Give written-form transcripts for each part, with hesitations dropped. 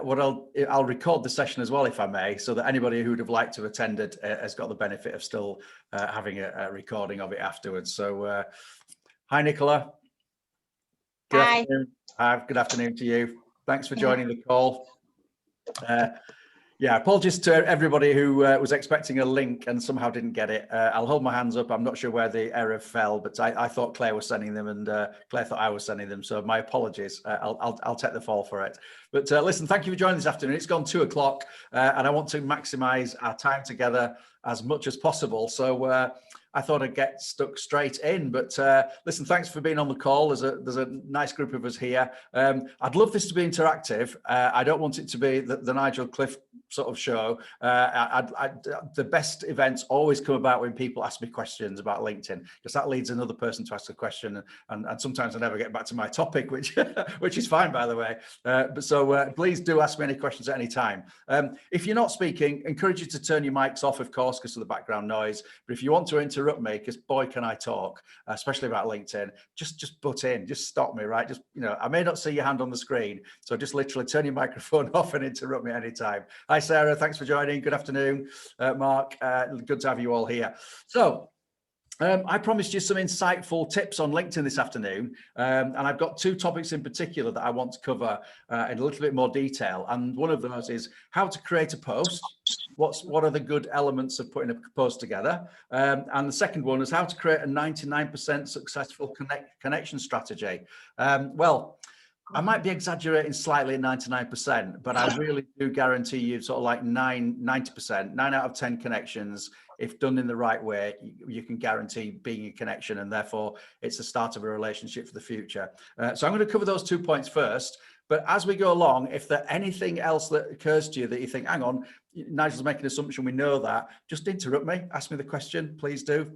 what I'll record the session as well, if I may, so that anybody who would have liked to have attended has got the benefit of still having a recording of it afterwards. So, hi, Nicola. Good afternoon. Good afternoon to you. Thanks for joining the call. Yeah, apologies to everybody who was expecting a link and somehow didn't get it. I'll hold my hands up. I'm not sure where the error fell, but I thought Claire was sending them, and Claire thought I was sending them. So my apologies. I'll take the fall for it. But listen, thank you for joining this afternoon. It's gone 2 o'clock, and I want to maximise our time together as much as possible. So I thought I'd get stuck straight in, but listen, thanks for being on the call. There's a nice group of us here. I'd love this to be interactive. I don't want it to be the Nigel Cliff sort of show. The best events always come about when people ask me questions about LinkedIn, because that leads another person to ask a question, and sometimes I never get back to my topic, which which is fine, by the way. So please do ask me any questions at any time. If you're not speaking, encourage you to turn your mics off, of course, because of the background noise. But if you want to interrupt me, because boy can I talk, especially about LinkedIn, just butt in, just stop me, right? Just, I may not see your hand on the screen, so just literally turn your microphone off and interrupt me anytime. Hi Sarah, thanks for joining. Good afternoon. Mark, good to have you all here. So I promised you some insightful tips on LinkedIn this afternoon, and I've got 2 topics in particular that I want to cover in a little bit more detail. And one of those is how to create a post. What are the good elements of putting a post together? And the second one is how to create a 99% successful connection strategy. Well, I might be exaggerating slightly at 99%, but I really do guarantee you sort of like 90%, 9 out of 10 connections, if done in the right way, you can guarantee being a connection, and therefore it's the start of a relationship for the future. So I'm going to cover those 2 points first. But as we go along, if there's anything else that occurs to you that you think, hang on, Nigel's making an assumption, we know that, just interrupt me, ask me the question, please do.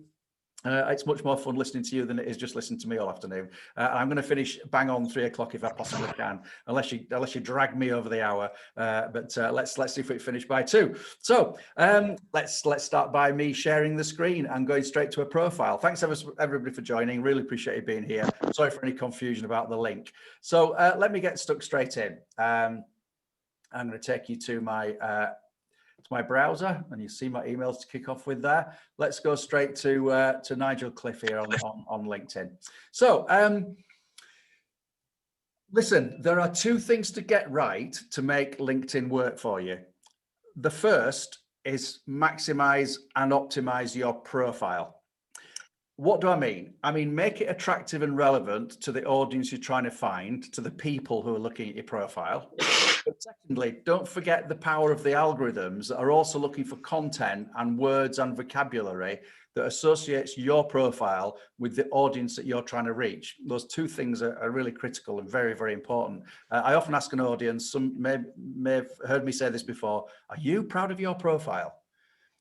It's much more fun listening to you than it is just listening to me all afternoon. I'm going to finish bang on 3 o'clock if I possibly can, unless you drag me over the hour. But let's see if we finish by 2. So let's start by me sharing the screen and going straight to a profile. Thanks everybody for joining. Really appreciate you being here. Sorry for any confusion about the link. So let me get stuck straight in. I'm going to take you to my browser, and you see my emails to kick off with there. Let's go straight to Nigel Cliff here on LinkedIn. So listen, there are 2 things to get right to make LinkedIn work for you. The first is maximize and optimize your profile. What do I mean? I mean, make it attractive and relevant to the audience you're trying to find, to the people who are looking at your profile. But secondly, don't forget the power of the algorithms that are also looking for content and words and vocabulary that associates your profile with the audience that you're trying to reach. Those 2 things are really critical and very, very important. I often ask an audience, some may have heard me say this before, are you proud of your profile?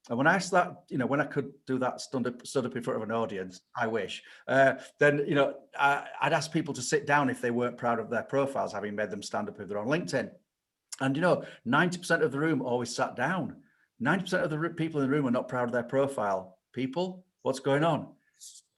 And when I asked that, when I could do that stood up in front of an audience, I wish, then, I'd ask people to sit down if they weren't proud of their profiles, having made them stand up if they're on LinkedIn. And, 90% of the room always sat down. 90% of the people in the room are not proud of their profile. People, what's going on?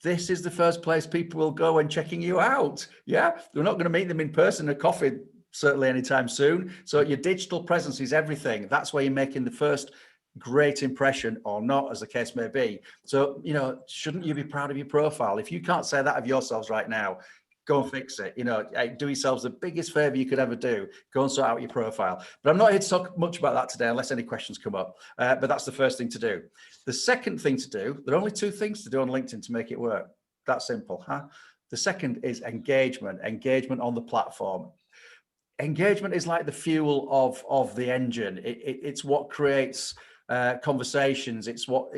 This is the first place people will go when checking you out. Yeah, they're not going to meet them in person at coffee, certainly anytime soon. So your digital presence is everything. That's where you're making the first great impression, or not, as the case may be. So, shouldn't you be proud of your profile? If you can't say that of yourselves right now, go and fix it. Do yourselves the biggest favor you could ever do. Go and sort out your profile. But I'm not here to talk much about that today, unless any questions come up. But that's the first thing to do. The second thing to do, there are only 2 things to do on LinkedIn to make it work. That simple, huh? The second is engagement on the platform. Engagement is like the fuel of the engine. It's what creates conversations. It's what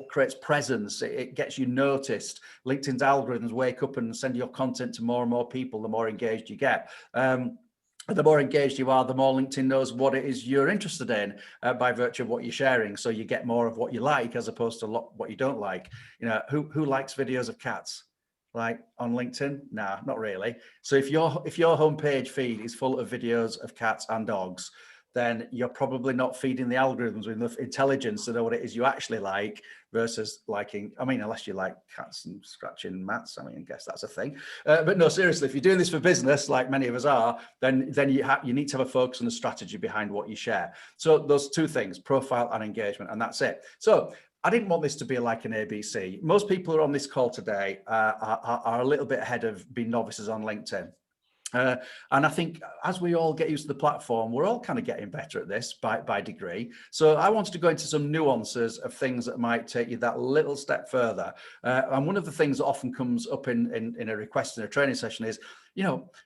creates presence. It gets you noticed. LinkedIn's algorithms wake up and send your content to more and more people the more engaged you get. The more engaged you are, the more LinkedIn knows what it is you're interested in by virtue of what you're sharing. So you get more of what you like as opposed to what you don't like. Who likes videos of cats? Like on LinkedIn? Nah, not really. So if your homepage feed is full of videos of cats and dogs, then you're probably not feeding the algorithms with enough intelligence to know what it is you actually like versus liking, I mean, unless you like cats and scratching mats, I mean, I guess that's a thing. But no, seriously, if you're doing this for business, like many of us are, then you need to have a focus and a strategy behind what you share. So those two things, profile and engagement, and that's it. So I didn't want this to be like an ABC. Most people who are on this call today are a little bit ahead of being novices on LinkedIn. And I think as we all get used to the platform, we're all kind of getting better at this by degree. So I wanted to go into some nuances of things that might take you that little step further. And one of the things that often comes up in a request in a training session is,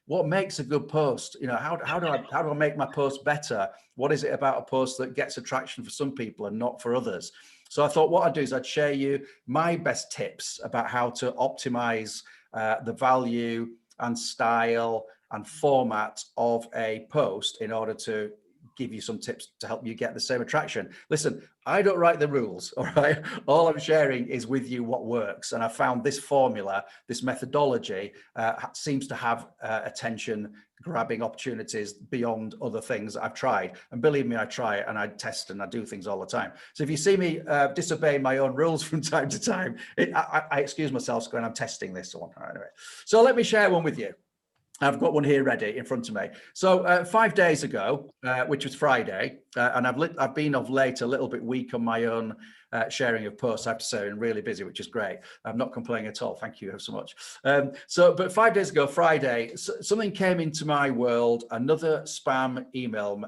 what makes a good post? How do I make my post better? What is it about a post that gets attraction for some people and not for others? So I thought what I'd do is I'd share you my best tips about how to optimize the value and style and format of a post in order to give you some tips to help you get the same attraction. Listen, I don't write the rules, all right? All I'm sharing is with you what works. And I found this formula, this methodology seems to have attention grabbing opportunities beyond other things that I've tried. And believe me, I try it and I test and I do things all the time. So if you see me disobeying my own rules from time to time, I excuse myself going, I'm testing this one. All right, anyway. So let me share one with you. I've got one here ready in front of me. So 5 days ago, which was Friday, and I've been of late a little bit weak on my own sharing of posts, I have to say, and really busy, which is great. I'm not complaining at all. Thank you so much. But 5 days ago, Friday, something came into my world, another spam email,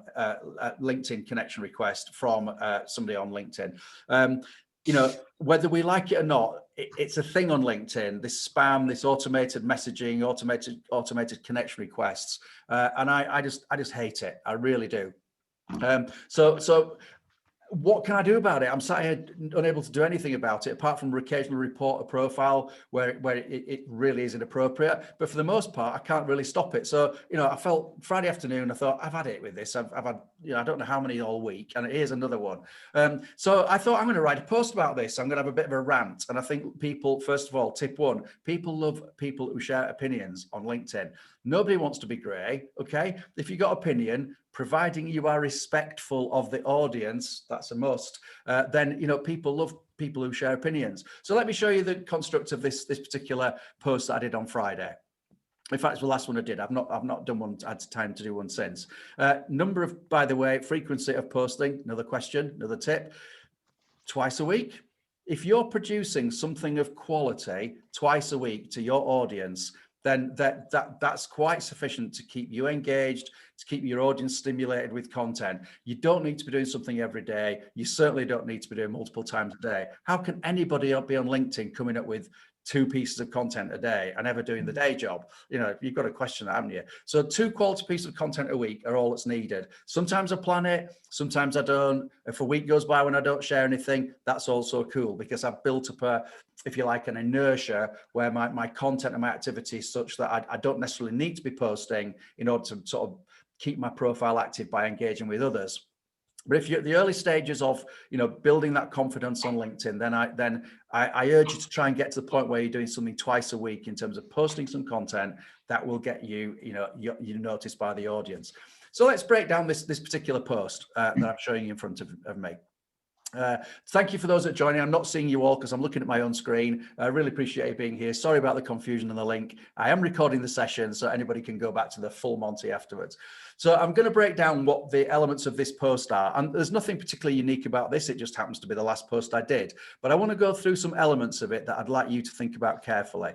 LinkedIn connection request from somebody on LinkedIn. Whether we like it or not, it's a thing on LinkedIn, this spam, this automated messaging, automated connection requests. And I just hate it. I really do. So what can I do about it? I'm sat here unable to do anything about it, apart from occasionally report a profile where it really is inappropriate. But for the most part, I can't really stop it. So, I felt Friday afternoon, I thought, I've had it with this. I've had, I don't know how many all week, and here's another one. So I thought I'm going to write a post about this. I'm going to have a bit of a rant. And I think people, first of all, tip one, people love people who share opinions on LinkedIn. Nobody wants to be grey, okay? If you've got opinion, providing you are respectful of the audience, that's a must, then, people love people who share opinions. So let me show you the construct of this particular post that I did on Friday. In fact, it's the last one I did. I've not done one, had time to do one since. By the way, frequency of posting, another question, another tip, twice a week. If you're producing something of quality twice a week to your audience, then that's quite sufficient to keep you engaged, to keep your audience stimulated with content. You don't need to be doing something every day. You certainly don't need to be doing multiple times a day. How can anybody be on LinkedIn coming up with 2 pieces of content a day and ever doing the day job? You've got to question that, haven't you? So 2 quality pieces of content a week are all that's needed. Sometimes I plan it, sometimes I don't. If a week goes by when I don't share anything, that's also cool, because I've built up if you like, an inertia where my content and my activity is such that I don't necessarily need to be posting in order to sort of keep my profile active by engaging with others. But if you're at the early stages of, building that confidence on LinkedIn, then I urge you to try and get to the point where you're doing something twice a week in terms of posting some content that will get you, you noticed by the audience. So let's break down this particular post that I'm showing you in front of me. Thank you for those that are joining. I'm not seeing you all because I'm looking at my own screen. I really appreciate you being here. Sorry about the confusion in the link. I am recording the session so anybody can go back to the full Monty afterwards. So I'm going to break down what the elements of this post are. And there's nothing particularly unique about this. It just happens to be the last post I did. But I want to go through some elements of it that I'd like you to think about carefully.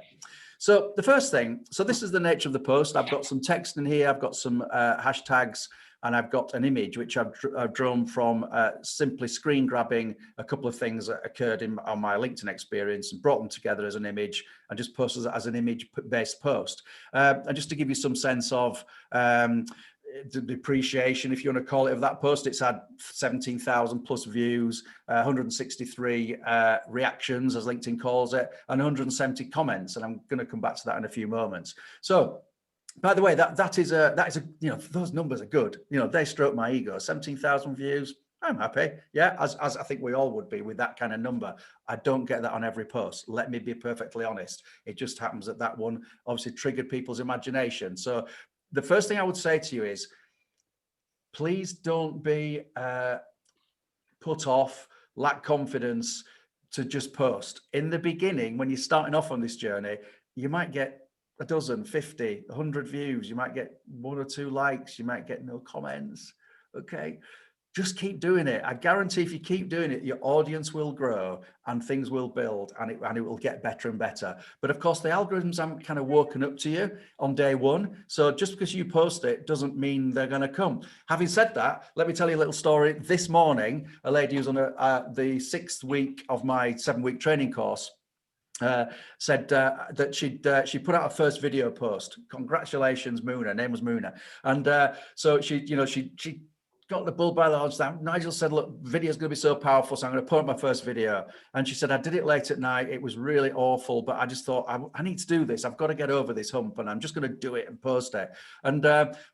So the first thing, so this is the nature of the post. I've got some text in here. I've got some hashtags. And I've got an image which I've drawn from simply screen grabbing a couple of things that occurred on my LinkedIn experience and brought them together as an image and just posted it as an image-based post. And just to give you some sense of the appreciation, if you want to call it, of that post, it's had 17,000 plus views, 163 reactions, as LinkedIn calls it, and 170 comments. And I'm going to come back to that in a few moments. So, by the way, that is a those numbers are good. They stroke my ego. 17,000 views. I'm happy. Yeah, as I think we all would be with that kind of number. I don't get that on every post. Let me be perfectly honest. It just happens that one obviously triggered people's imagination. So the first thing I would say to you is, please don't be put off, lack confidence to just post. In the beginning, when you're starting off on this journey, you might get a dozen, 50, 100 views. You might get 1 or 2 likes. You might get no comments. Okay. Just keep doing it. I guarantee if you keep doing it, your audience will grow and things will build, and it will get better and better. But of course, the algorithms haven't kind of woken up to you on day one. So just because you post it doesn't mean they're going to come. Having said that, let me tell you a little story. This morning, a lady who's on the 6th week of my 7-week training course said that she put out her first video post. Congratulations, Moona. Her name was Moona. And so she got the bull by the horns down. Nigel said, look, video's going to be so powerful, so I'm going to put up my first video. And she said, I did it late at night. It was really awful, but I just thought, I need to do this. I've got to get over this hump, and I'm just going to do it and post it. And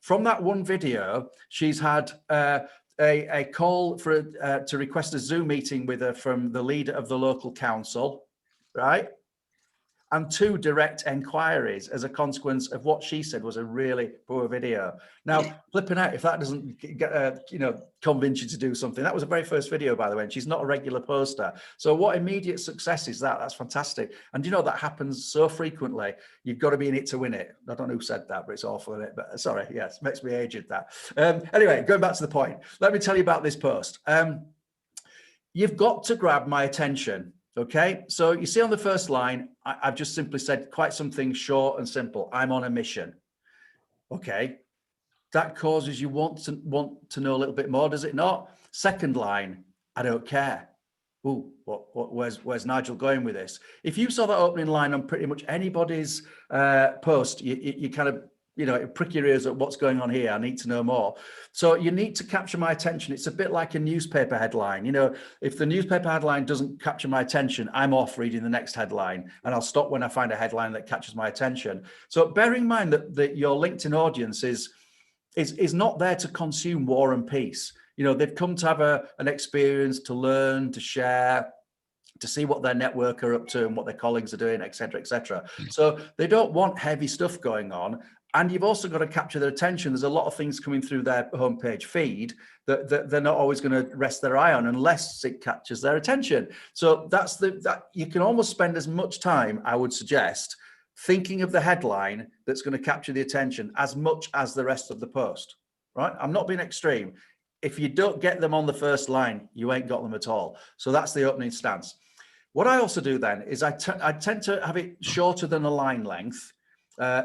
from that one video, she's had a call for to request a Zoom meeting with her from the leader of the local council, right? And 2 direct enquiries as a consequence of what she said was a really poor video. Now, flipping out, if that doesn't get, convince you to do something, that was the very first video, by the way, and she's not a regular poster. So what immediate success is that? That's fantastic. And that happens so frequently. You've got to be in it to win it. I don't know who said that, but it's awful, isn't it? But sorry, yes, makes me aged that. Anyway, going back to the point, let me tell you about this post. You've got to grab my attention. Okay, so you see on the first line, I've just simply said quite something short and simple. I'm on a mission. Okay, that causes you want to know a little bit more, does it not? Second line, I don't care. Ooh, where's Nigel going with this? If you saw that opening line on pretty much anybody's post, you kind of prick your ears at what's going on here. I need to know more. So you need to capture my attention. It's a bit like a newspaper headline. If the newspaper headline doesn't capture my attention, I'm off reading the next headline, and I'll stop when I find a headline that catches my attention. So bear in mind that your LinkedIn audience is not there to consume War and Peace. They've come to have an experience, to learn, to share, to see what their network are up to and what their colleagues are doing, et cetera, et cetera. So they don't want heavy stuff going on. And you've also got to capture their attention. There's a lot of things coming through their homepage feed that they're not always going to rest their eye on unless it catches their attention. So that you can almost spend as much time, I would suggest, thinking of the headline that's going to capture the attention as much as the rest of the post, right? I'm not being extreme. If you don't get them on the first line, you ain't got them at all. So that's the opening stance. What I also do then is I tend to have it shorter than a line length,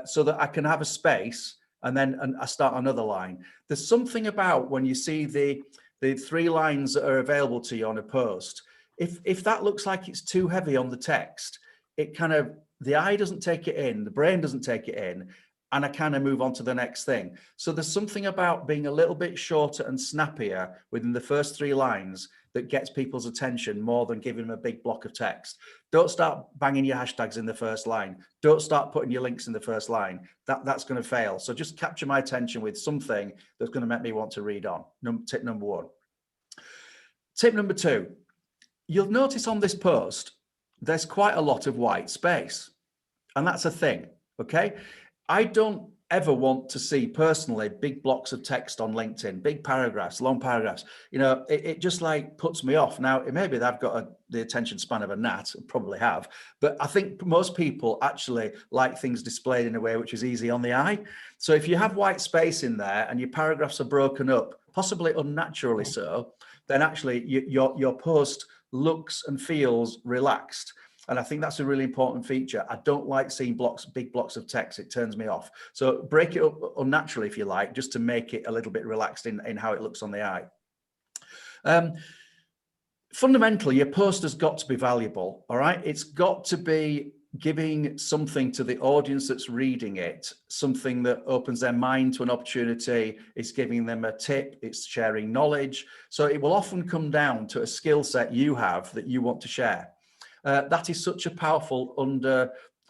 so that I can have a space and I start another line. There's something about when you see the 3 lines that are available to you on a post, if that looks like it's too heavy on the text, it kind of, the eye doesn't take it in, the brain doesn't take it in, and I kind of move on to the next thing. So there's something about being a little bit shorter and snappier within the first 3 lines that gets people's attention more than giving them a big block of text. Don't start banging your hashtags in the first line. Don't start putting your links in the first line. That's going to fail. So just capture my attention with something that's going to make me want to read on. Tip number 1. Tip number 2, you'll notice on this post, there's quite a lot of white space. And that's a thing, okay? I don't ever want to see personally big blocks of text on LinkedIn, big paragraphs, long paragraphs. It just like puts me off. Now, maybe they've got the attention span of a gnat, probably have, but I think most people actually like things displayed in a way which is easy on the eye. So if you have white space in there and your paragraphs are broken up, possibly unnaturally so, then actually your post looks and feels relaxed. And I think that's a really important feature. I don't like seeing big blocks of text. It turns me off. So break it up unnaturally, if you like, just to make it a little bit relaxed in how it looks on the eye. Fundamentally, your post has got to be valuable, all right? It's got to be giving something to the audience that's reading it, something that opens their mind to an opportunity. It's giving them a tip. It's sharing knowledge. So it will often come down to a skill set you have that you want to share. That is such a powerful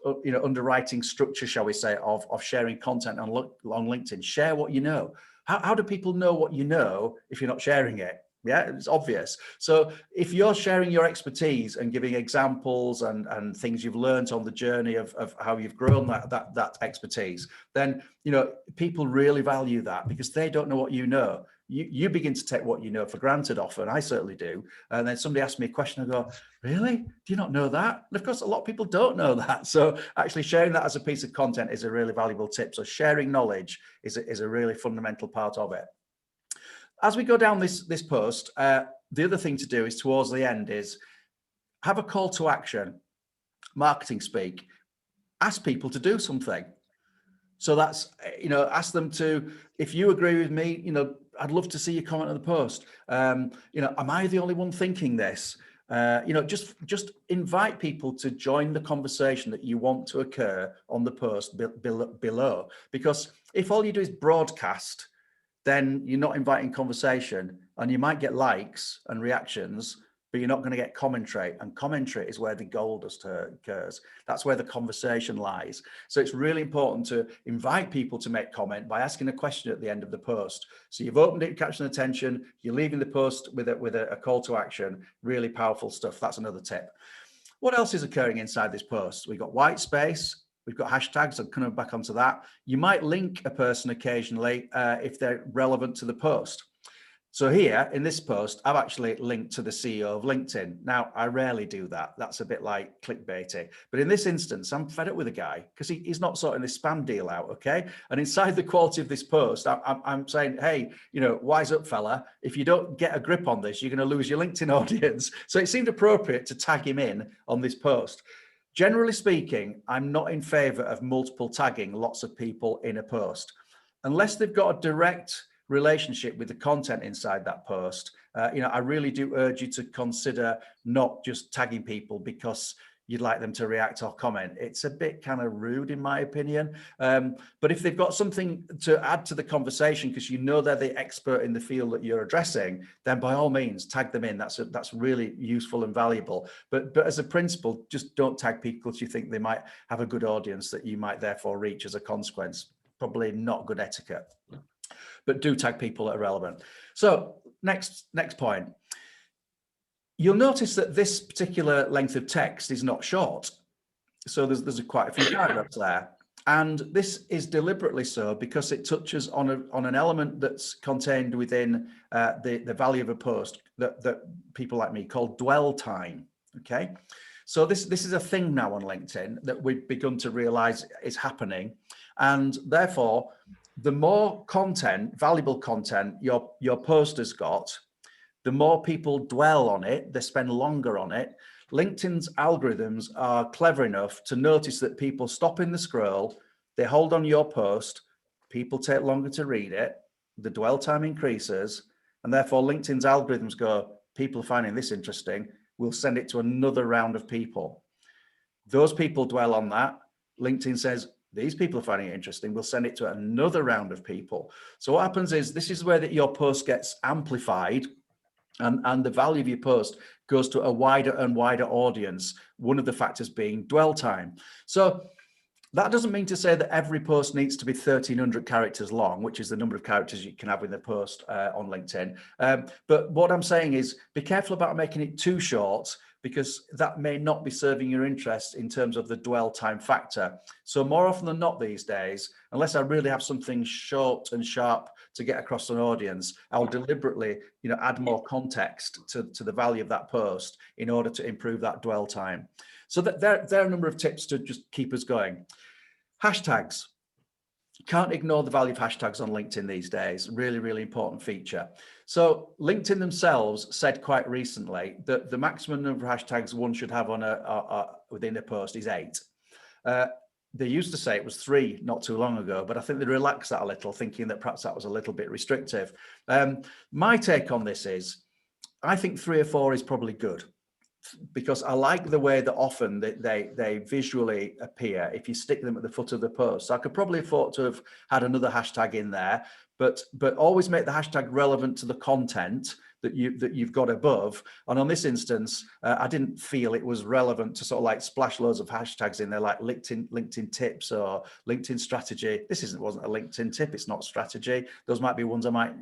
underwriting structure, shall we say, of sharing content on LinkedIn. Share what you know. How do people know what you know if you're not sharing it? Yeah, it's obvious. So if you're sharing your expertise and giving examples and things you've learned on the journey of how you've grown that expertise, then people really value that because they don't know what you know. you begin to take what you know for granted often. I certainly do. And then somebody asks me a question, I go, really? Do you not know that? And of course, a lot of people don't know that. So actually sharing that as a piece of content is a really valuable tip. So sharing knowledge is a really fundamental part of it. As we go down this post, the other thing to do is towards the end is have a call to action, marketing speak, ask people to do something. So that's, ask them to, if you agree with me, I'd love to see your comment on the post. Am I the only one thinking this? Just invite people to join the conversation that you want to occur on the post below. Because if all you do is broadcast, then you're not inviting conversation, and you might get likes and reactions, but you're not going to get commentary. And commentary is where the gold occurs. That's where the conversation lies. So it's really important to invite people to make comment by asking a question at the end of the post. So you've opened it, catching attention, you're leaving the post with a call to action. Really powerful stuff. That's another tip. What else is occurring inside this post? We've got white space. We've got hashtags. I'm coming back onto that. You might link a person occasionally if they're relevant to the post. So here in this post, I've actually linked to the CEO of LinkedIn. Now, I rarely do that. That's a bit like clickbaity. But in this instance, I'm fed up with a guy because he's not sorting this spam deal out, okay? And inside the quality of this post, I'm saying, hey, wise up, fella. If you don't get a grip on this, you're going to lose your LinkedIn audience. So it seemed appropriate to tag him in on this post. Generally speaking, I'm not in favor of multiple tagging lots of people in a post. Unless they've got a direct relationship with the content inside that post, I really do urge you to consider not just tagging people because you'd like them to react or comment. It's a bit kind of rude in my opinion. But if they've got something to add to the conversation because they're the expert in the field that you're addressing, then by all means tag them in. That's really useful and valuable. But as a principle, just don't tag people if you think they might have a good audience that you might therefore reach as a consequence. Probably not good etiquette. But do tag people that are relevant. So next point. You'll notice that this particular length of text is not short. So there's quite a few paragraphs there. And this is deliberately so because it touches on an element that's contained within the value of a post that people like me call dwell time. Okay. So this is a thing now on LinkedIn that we've begun to realize is happening. And therefore, the more content, valuable content your post has got, the more people dwell on it, they spend longer on it. LinkedIn's algorithms are clever enough to notice that people stop in the scroll, they hold on your post, people take longer to read it, the dwell time increases, and therefore LinkedIn's algorithms go, people are finding this interesting, we'll send it to another round of people. Those people dwell on that. LinkedIn says, these people are finding it interesting, we'll send it to another round of people. So what happens is, this is where your post gets amplified and the value of your post goes to a wider and wider audience, one of the factors being dwell time. So that doesn't mean to say that every post needs to be 1,300 characters long, which is the number of characters you can have in the post on LinkedIn. But what I'm saying is be careful about making it too short, because that may not be serving your interest in terms of the dwell time factor. So more often than not these days, unless I really have something short and sharp to get across to an audience, I'll deliberately, add more context to the value of that post in order to improve that dwell time. So there are a number of tips to just keep us going. Hashtags. Can't ignore the value of hashtags on LinkedIn these days. Really, really important feature. So LinkedIn themselves said quite recently that the maximum number of hashtags one should have on within a post is 8. They used to say it was 3 not too long ago, but I think they relaxed that a little, thinking that perhaps that was a little bit restrictive. My take on this is, I think 3 or 4 is probably good, because I like the way that often they visually appear if you stick them at the foot of the post. So I could probably afford to have had another hashtag in there, but always make the hashtag relevant to the content that you've got above. And on this instance, I didn't feel it was relevant to sort of like splash loads of hashtags in there, like LinkedIn tips or LinkedIn strategy. This wasn't a LinkedIn tip, it's not strategy. Those might be ones I might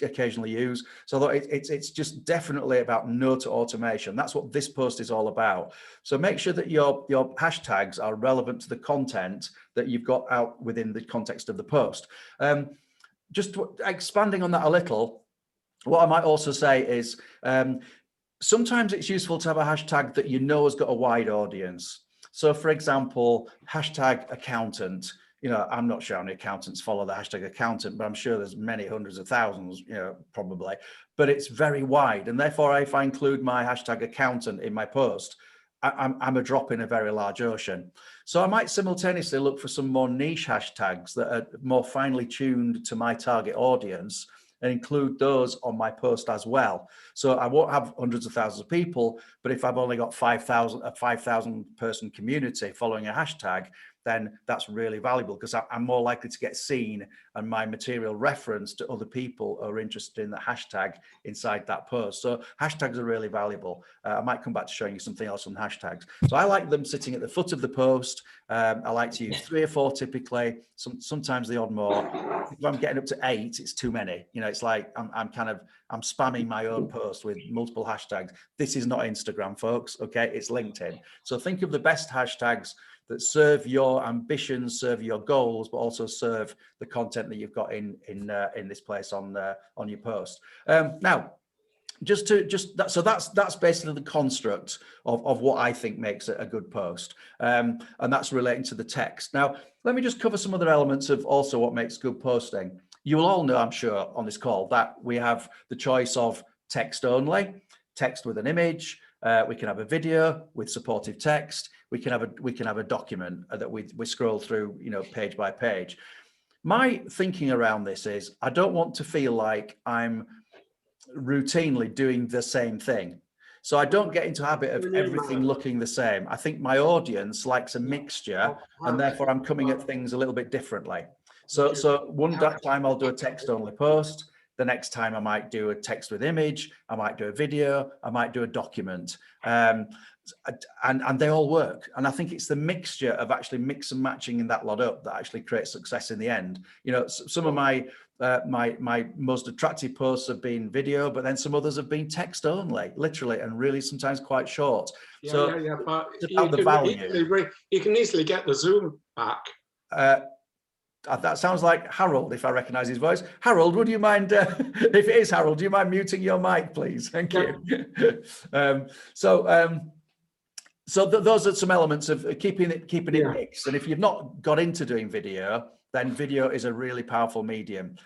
occasionally use. So I thought it's just definitely about no to automation. That's what this post is all about. So make sure that your hashtags are relevant to the content that you've got out within the context of the post. Just expanding on that a little, What I might also say is sometimes it's useful to have a hashtag that you know has got a wide audience. So for example, hashtag accountant. I'm not sure how many accountants follow the hashtag accountant, but I'm sure there's many hundreds of thousands, probably, but it's very wide. And therefore, if I include my hashtag accountant in my post, I'm a drop in a very large ocean. So I might simultaneously look for some more niche hashtags that are more finely tuned to my target audience and include those on my post as well. So I won't have hundreds of thousands of people, but if I've only got 5,000, a 5,000 person community following a hashtag, then that's really valuable because I'm more likely to get seen and my material reference to other people who are interested in the hashtag inside that post. So hashtags are really valuable. I might come back to showing you something else on hashtags. So I like them sitting at the foot of the post. I like to use 3 or 4 typically, sometimes the odd more. If I'm getting up to 8, it's too many. It's like I'm spamming my own post with multiple hashtags. This is not Instagram, folks. Okay, it's LinkedIn. So think of the best hashtags that serve your ambitions, serve your goals, but also serve the content that you've got in this place on your post. Now, so that's basically the construct of what I think makes it a good post, and that's relating to the text. Now, let me just cover some other elements of also what makes good posting. You will all know, I'm sure, on this call that we have the choice of text only, text with an image. We can have a video with supportive text. We can have a document that we scroll through, page by page. My thinking around this is I don't want to feel like I'm routinely doing the same thing. So I don't get into a habit of everything looking the same. I think my audience likes a mixture, and therefore I'm coming at things a little bit differently. So one time I'll do a text only post. The next time I might do a text with image, I might do a video, I might do a document. And they all work. And I think it's the mixture of actually mix and matching in that lot up that actually creates success in the end. Some of my most attractive posts have been video, but then some others have been text only, literally, and really sometimes quite short. But you can easily get the Zoom back. That sounds like Harold, if I recognize his voice. Harold, would you mind, if it is Harold, do you mind muting your mic, please? Thank you. So those are some elements of keeping it mixed. And if you've not got into doing video, then video is a really powerful medium.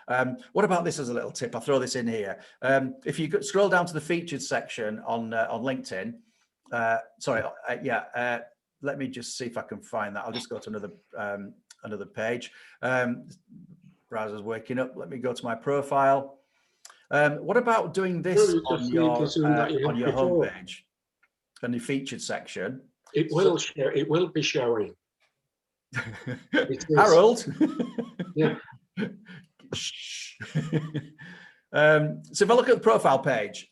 What about this as a little tip? I'll throw this in here. If you could scroll down to the featured section on LinkedIn, let me just see if I can find that. I'll just go to another page. Browser's waking up. Let me go to my profile. What about doing this on your homepage, on the featured section? It will be showing. Harold. Yeah. So if I look at the profile page,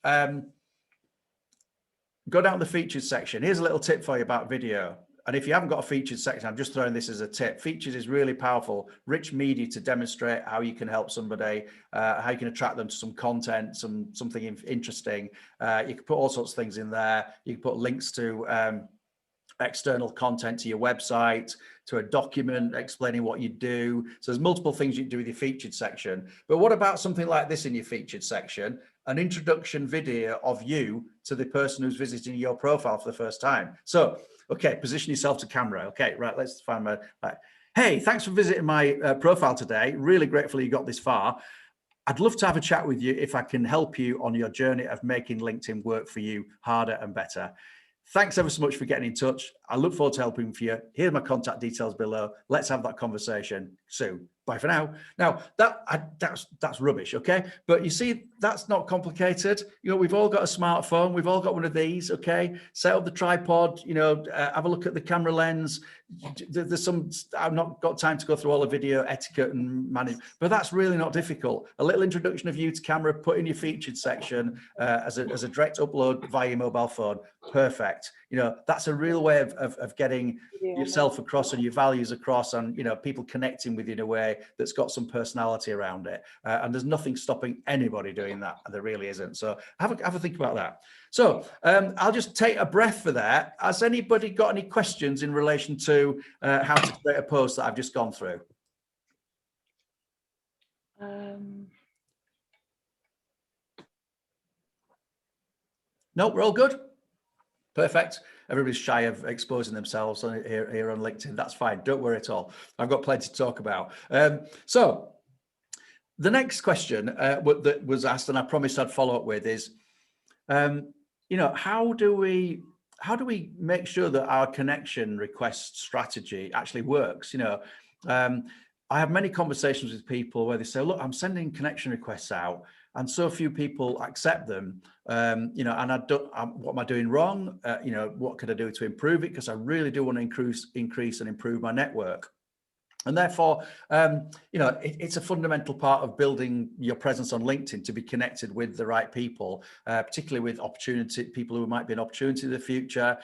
go down to the featured section. Here's a little tip for you about video. And if you haven't got a featured section, I'm just throwing this as a tip. Features is really powerful, rich media to demonstrate how you can help somebody, how you can attract them to some content, something interesting. You can put all sorts of things in there. You can put links to external content to your website, to a document explaining what you do. So there's multiple things you can do with your featured section. But what about something like this in your featured section? An introduction video of you to the person who's visiting your profile for the first time. So, okay, position yourself to camera. Okay, right, let's find my, right. Hey, thanks for visiting my profile today. Really grateful you got this far. I'd love to have a chat with you if I can help you on your journey of making LinkedIn work for you harder and better. Thanks ever so much for getting in touch. I look forward to helping you. Here are my contact details below. Let's have that conversation soon. Bye for now. Now, that's rubbish, okay? But you see, that's not complicated. We've all got a smartphone. We've all got one of these, okay? Set up the tripod, have a look at the camera lens. There's I've not got time to go through all the video etiquette and manage, but that's really not difficult. A little introduction of you to camera, put in your featured section as a direct upload via your mobile phone. Perfect. That's a real way of getting yourself across and your values across, and people connecting with you in a way that's got some personality around it. And there's nothing stopping anybody doing that. There really isn't. So have a think about that. So I'll just take a breath for that. Has anybody got any questions in relation to how to create a post that I've just gone through? No, we're all good. Perfect. Everybody's shy of exposing themselves here on LinkedIn. That's fine. Don't worry at all. I've got plenty to talk about. So the next question that was asked, and I promised I'd follow up with, is, how do we make sure that our connection request strategy actually works? I have many conversations with people where they say, look, I'm sending connection requests out and so few people accept them, and what am I doing wrong? What could I do to improve it? Because I really do want to increase and improve my network. And therefore, it's a fundamental part of building your presence on LinkedIn to be connected with the right people, particularly with people who might be an opportunity in the future.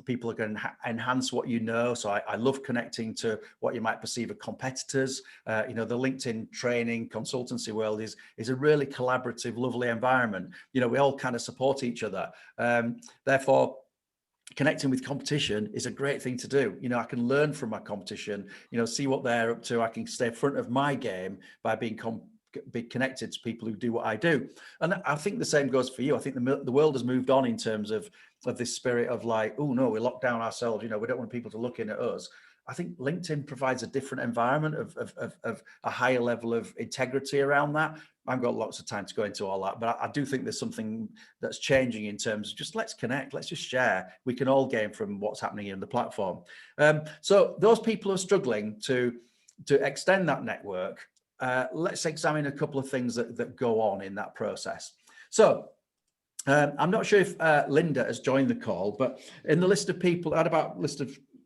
People are going to enhance what you know. So I love connecting to what you might perceive as competitors. The LinkedIn training consultancy world is a really collaborative, lovely environment. We all kind of support each other. Therefore, connecting with competition is a great thing to do. I can learn from my competition, see what they're up to. I can stay in front of my game by being connected to people who do what I do. And I think the same goes for you. I think the world has moved on in terms of this spirit of like, oh no, we lock down ourselves. We don't want people to look in at us. I think LinkedIn provides a different environment of a higher level of integrity around that. I've got lots of time to go into all that, but I do think there's something that's changing in terms of just let's connect, let's just share. We can all gain from what's happening in the platform. So those people who are struggling to extend that network, let's examine a couple of things that go on in that process. So I'm not sure if Linda has joined the call, but in the list of people,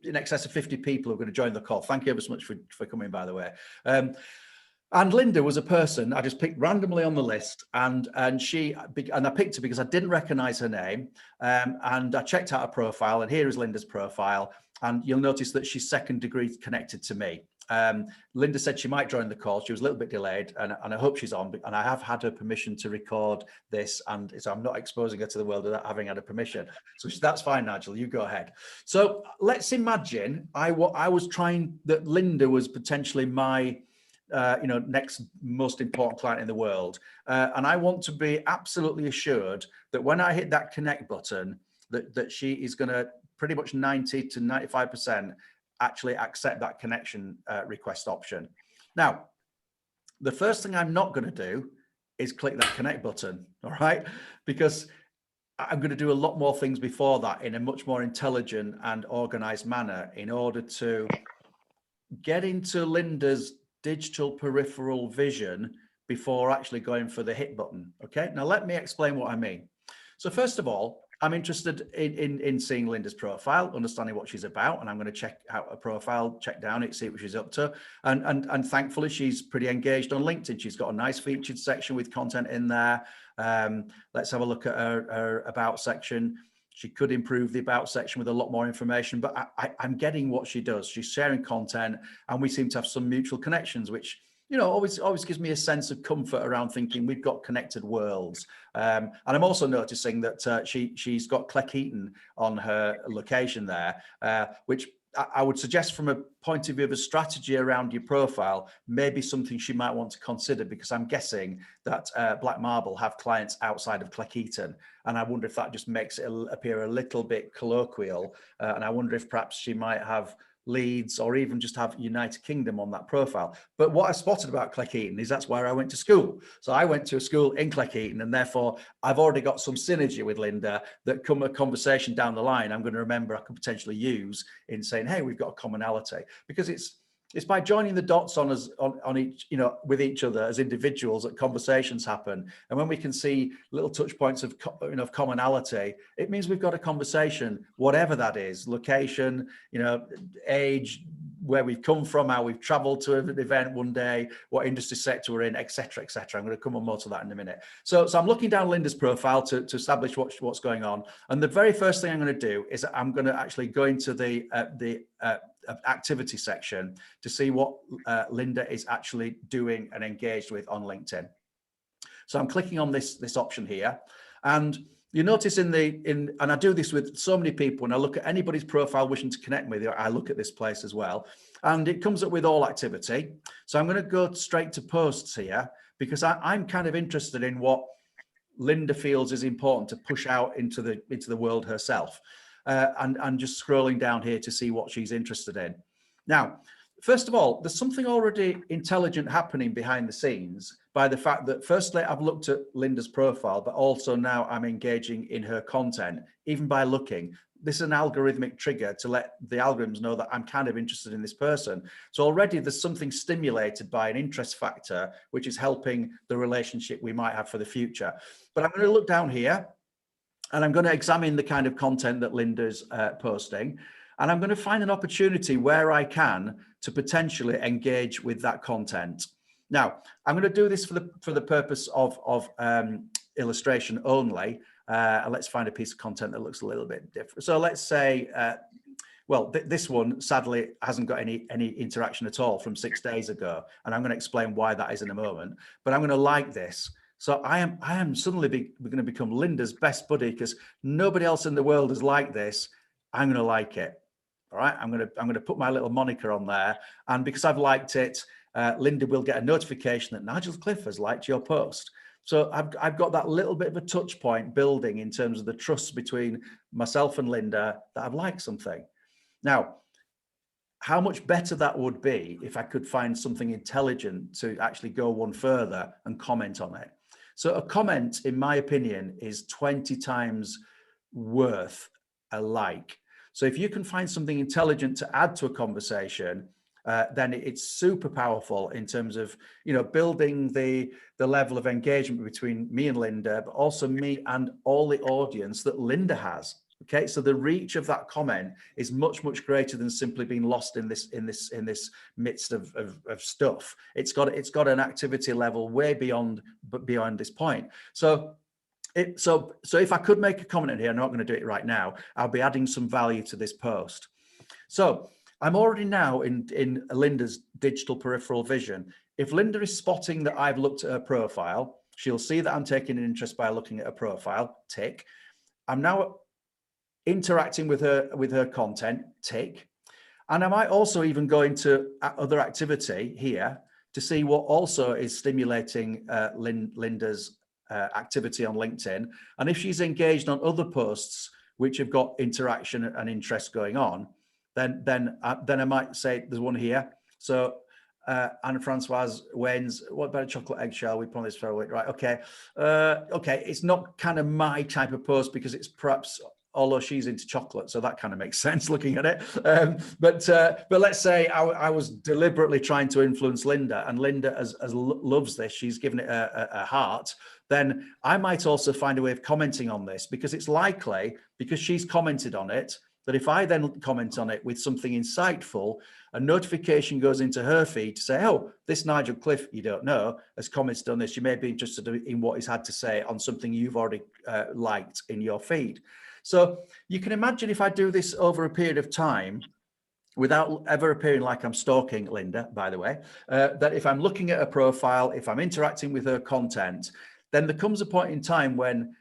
in excess of 50 people who are going to join the call. Thank you ever so much for coming, by the way. And Linda was a person I just picked randomly on the list, and I picked her because I didn't recognize her name, and I checked out her profile, and here is Linda's profile, and you'll notice that she's second degree connected to me. Linda said she might join the call. She was a little bit delayed, and I hope she's on, and I have had her permission to record this, and so I'm not exposing her to the world without having had a permission. So that's fine, Nigel, you go ahead. So let's imagine I was trying that Linda was potentially my next most important client in the world. And I want to be absolutely assured that when I hit that connect button, that she is going to pretty much 90 to 95% actually accept that connection request option. Now, the first thing I'm not going to do is click that connect button, all right? Because I'm going to do a lot more things before that in a much more intelligent and organized manner in order to get into Linda's digital peripheral vision before actually going for the hit button. Okay, now let me explain what I mean. So first of all, I'm interested in seeing Linda's profile, understanding what she's about, and I'm going to check out her profile, check down it, see what she's up to. And thankfully, she's pretty engaged on LinkedIn. She's got a nice featured section with content in there. Let's have a look at her about section. She could improve the about section with a lot more information, but I'm getting what she does. She's sharing content, and we seem to have some mutual connections, which always gives me a sense of comfort around thinking we've got connected worlds. And I'm also noticing that she's got Cleckheaton on her location there, which I would suggest from a point of view of a strategy around your profile, maybe something she might want to consider, because I'm guessing that Black Marble have clients outside of Cleckheaton. And I wonder if that just makes it appear a little bit colloquial. And I wonder if perhaps she might have Leeds or even just have United Kingdom on that profile. But what I spotted about Cleckheaton is that's where I went to school. So I went to a school in Cleckheaton, and therefore I've already got some synergy with Linda that come a conversation down the line I'm going to remember I could potentially use in saying, hey, we've got a commonality. Because it's by joining the dots on each, with each other as individuals that conversations happen. And when we can see little touch points of commonality, it means we've got a conversation, whatever that is, location, age, where we've come from, how we've traveled to an event one day, what industry sector we're in, etc., etc. I'm going to come on more to that in a minute. So I'm looking down Linda's profile to establish what's going on. And the very first thing I'm going to do is I'm going to actually go into the activity section to see what Linda is actually doing and engaged with on LinkedIn. So I'm clicking on this option here, and you notice and I do this with so many people, when I look at anybody's profile wishing to connect with you, I look at this place as well, and it comes up with all activity. So I'm going to go straight to posts here, because I'm kind of interested in what Linda feels is important to push out into the world herself. And just scrolling down here to see what she's interested in. Now, first of all, there's something already intelligent happening behind the scenes by the fact that firstly, I've looked at Linda's profile, but also now I'm engaging in her content, even by looking. This is an algorithmic trigger to let the algorithms know that I'm kind of interested in this person. So already there's something stimulated by an interest factor, which is helping the relationship we might have for the future. But I'm going to look down here and I'm going to examine the kind of content that Linda's posting. And I'm going to find an opportunity where I can to potentially engage with that content. Now, I'm going to do this for the purpose of illustration only. Let's find a piece of content that looks a little bit different. So let's say, well, this one sadly hasn't got any interaction at all from 6 days ago, and I'm going to explain why that is in a moment. But I'm going to like this. So I am suddenly going to become Linda's best buddy because nobody else in the world is like this. I'm going to like it. All right. I'm going to put my little moniker on there, and because I've liked it, Linda will get a notification that Nigel Cliff has liked your post. So I've got that little bit of a touch point building in terms of the trust between myself and Linda that I've liked something. Now, how much better that would be if I could find something intelligent to actually go one further and comment on it. So a comment, in my opinion, is 20 times worth a like. So if you can find something intelligent to add to a conversation, then it's super powerful in terms of, you know, building the level of engagement between me and Linda, but also me and all the audience that Linda has. Okay, so the reach of that comment is much, much greater than simply being lost in this midst of stuff. It's got an activity level way beyond this point. So if I could make a comment in here, I'm not going to do it right now. I'll be adding some value to this post. So I'm already now in Linda's digital peripheral vision. If Linda is spotting that I've looked at her profile, she'll see that I'm taking an interest by looking at her profile. Tick. I'm now interacting with her content, tick. And I might also even go into other activity here to see what also is stimulating Linda's activity on LinkedIn. And if she's engaged on other posts which have got interaction and interest going on, then I might say there's one here. So Anne-Francoise Wayne's, what about a chocolate eggshell? We promised for a week, right? Okay. Okay. It's not kind of my type of post because it's perhaps, although she's into chocolate, so that kind of makes sense looking at it. But let's say I was deliberately trying to influence Linda, and Linda loves this. She's given it a heart. Then I might also find a way of commenting on this, because it's likely, because she's commented on it, that if I then comment on it with something insightful, a notification goes into her feed to say, oh, this Nigel Cliff you don't know has commented on this. You may be interested in what he's had to say on something you've already liked in your feed. So you can imagine if I do this over a period of time, without ever appearing like I'm stalking Linda, by the way, that if I'm looking at her profile, if I'm interacting with her content, then there comes a point in time when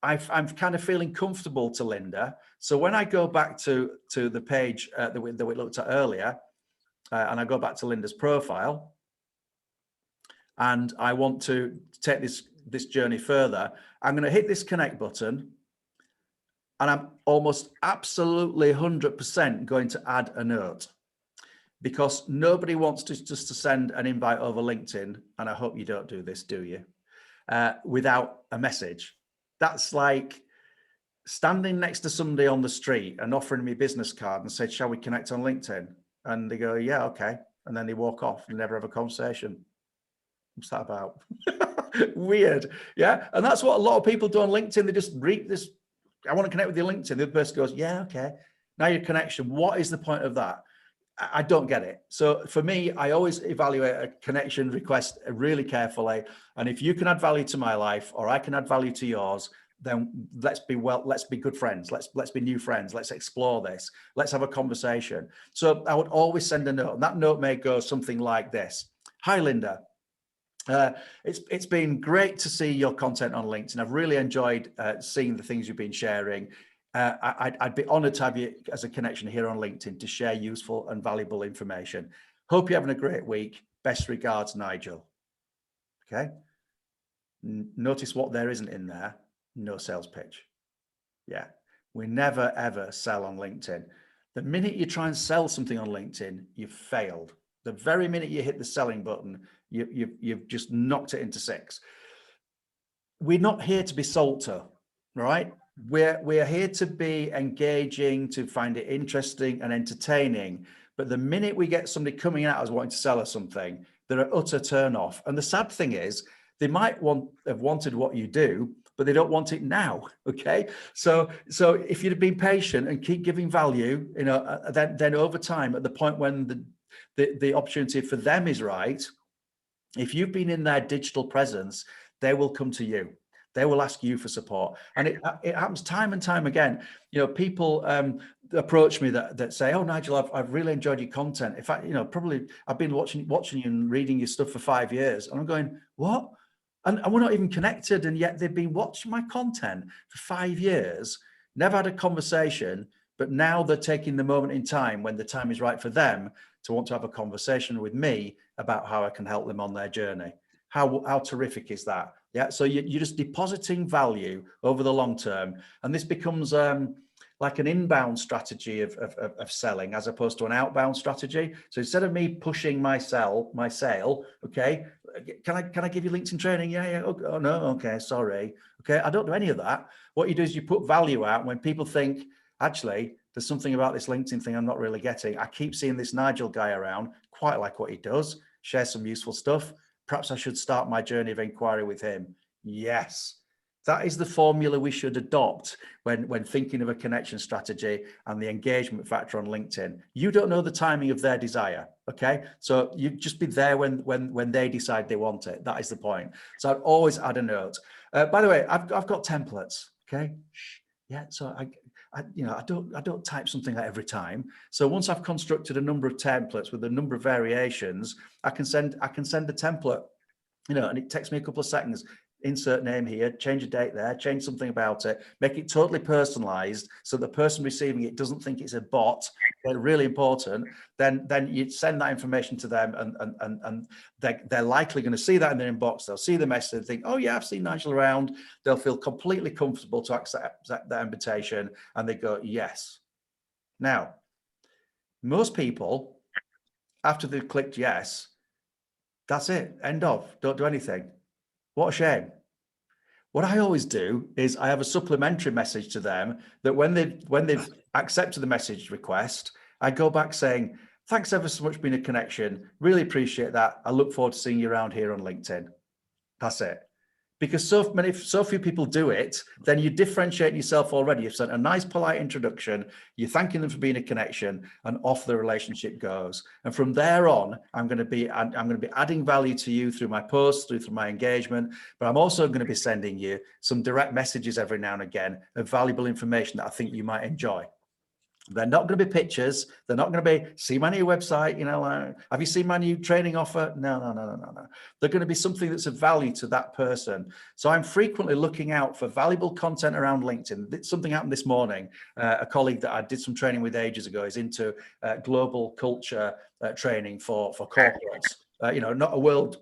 I'm kind of feeling comfortable to Linda. So when I go back to the page that we looked at earlier, and I go back to Linda's profile, and I want to take this journey further, I'm going to hit this connect button, and I'm almost absolutely 100% going to add a note, because nobody wants to just to send an invite over LinkedIn, and I hope you don't do this, do you? Without a message. That's like standing next to somebody on the street and offering me a business card and said, shall we connect on LinkedIn? And they go, yeah, okay. And then they walk off and never have a conversation. What's that about? Weird. Yeah. And that's what a lot of people do on LinkedIn. They just read this. I want to connect with your LinkedIn. The other person goes, yeah, okay. Now your connection. What is the point of that? I don't get it. So for me, I always evaluate a connection request really carefully. And if you can add value to my life, or I can add value to yours, then let's be good friends. Let's be new friends. Let's explore this. Let's have a conversation. So I would always send a note, and that note may go something like this. Hi, Linda. It's been great to see your content on LinkedIn. I've really enjoyed seeing the things you've been sharing. I'd be honored to have you as a connection here on LinkedIn to share useful and valuable information. Hope you're having a great week. Best regards, Nigel. Okay. Notice what there isn't in there. No sales pitch. Yeah. We never, ever sell on LinkedIn. The minute you try and sell something on LinkedIn, you've failed. The very minute you hit the selling button, you've just knocked it into six. We're not here to be sold to, right? We're here to be engaging, to find it interesting and entertaining. But the minute we get somebody coming at us wanting to sell us something, they're an utter turn off. And the sad thing is, they might have wanted what you do, but they don't want it now. Okay, so if you'd have been patient and keep giving value, then over time, at the point when the opportunity for them is right, if you've been in their digital presence, they will come to you. They will ask you for support, and it happens time and time again. People approach me that say, "Oh, Nigel, I've really enjoyed your content. In fact, probably I've been watching you and reading your stuff for 5 years." And I'm going, "What?" And we're not even connected, and yet they've been watching my content for 5 years, never had a conversation, but now they're taking the moment in time when the time is right for them to want to have a conversation with me about how I can help them on their journey. How terrific is that? Yeah. So you're just depositing value over the long term, and this becomes like an inbound strategy of selling as opposed to an outbound strategy. So instead of me pushing my sale, okay, can I give you LinkedIn training? Yeah. Oh no, okay, sorry. Okay, I don't do any of that. What you do is you put value out when people think, actually, there's something about this LinkedIn thing I'm not really getting. I keep seeing this Nigel guy around, quite like what he does, share some useful stuff. Perhaps I should start my journey of inquiry with him. Yes. That is the formula we should adopt when thinking of a connection strategy and the engagement factor on LinkedIn. You don't know the timing of their desire, okay? So you just be there when they decide they want it. That is the point. So I'd always add a note. By the way, I've got templates, okay? Yeah. So I don't type something out every time. So once I've constructed a number of templates with a number of variations, I can send a template, and it takes me a couple of seconds. Insert name here, change a date there, change something about it, make it totally personalized so the person receiving it doesn't think it's a bot. They're really important. Then you send that information to them, and they're likely going to see that in their inbox. They'll see the message and think, "Oh yeah, I've seen Nigel around." They'll feel completely comfortable to accept that invitation, and they go, "Yes." Now, most people, after they've clicked yes, that's it. End of. Don't do anything. What a shame. What I always do is I have a supplementary message to them that when they've accepted the message request, I go back saying, "Thanks ever so much for being a connection. Really appreciate that. I look forward to seeing you around here on LinkedIn." That's it. Because so few people do it, then you differentiate yourself already. You've sent a nice, polite introduction. You're thanking them for being a connection, and off the relationship goes. And from there on, I'm going to be adding value to you through my posts, through my engagement. But I'm also going to be sending you some direct messages every now and again of valuable information that I think you might enjoy. They're not going to be pictures. They're not going to be, "See my new website, have you seen my new training offer?" No. They're going to be something that's of value to that person. So I'm frequently looking out for valuable content around LinkedIn. Something happened this morning. A colleague that I did some training with ages ago is into global culture training for corporates. Not a world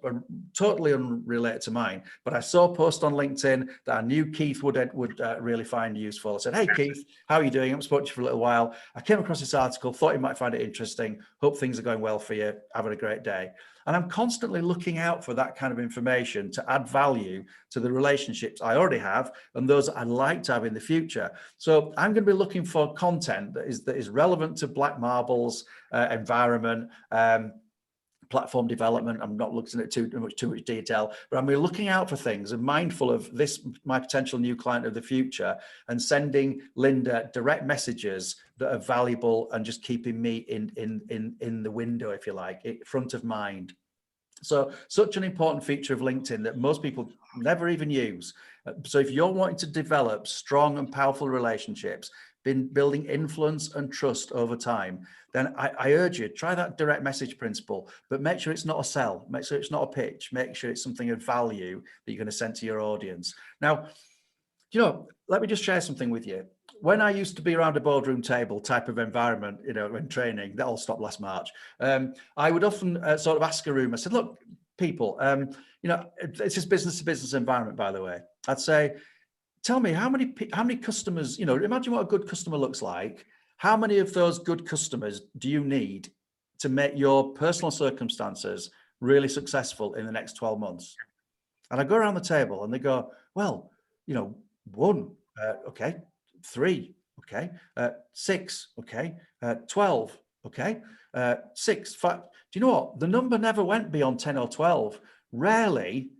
totally unrelated to mine, but I saw a post on LinkedIn that I knew Keith would really find useful. I said, "Hey, Keith, how are you doing? I haven't spoken to you for a little while. I came across this article, thought you might find it interesting. Hope things are going well for you. Having a great day." And I'm constantly looking out for that kind of information to add value to the relationships I already have and those that I'd like to have in the future. So I'm going to be looking for content that is relevant to Black Marble's environment, platform development. I'm not looking at too much detail, but I'm looking out for things and mindful of this, my potential new client of the future, and sending Linda direct messages that are valuable and just keeping me in the window, if you like, front of mind. So such an important feature of LinkedIn that most people never even use. So if you're wanting to develop strong and powerful relationships, been building influence and trust over time, then I urge you, try that direct message principle, but make sure it's not a sell, make sure it's not a pitch, make sure it's something of value that you're going to send to your audience. Now, let me just share something with you. When I used to be around a boardroom table type of environment, when training, that all stopped last March, I would often sort of ask a room, I said, "Look, people, you know, it's just business to business environment, by the way. I'd say, tell me how many customers, you know, imagine what a good customer looks like. How many of those good customers do you need to make your personal circumstances really successful in the next 12 months? And I go around the table and they go, well, you know, 1, okay, 3, okay, 6, okay, 12, okay, 6, 5. Do you know what? The number never went beyond 10 or 12. Rarely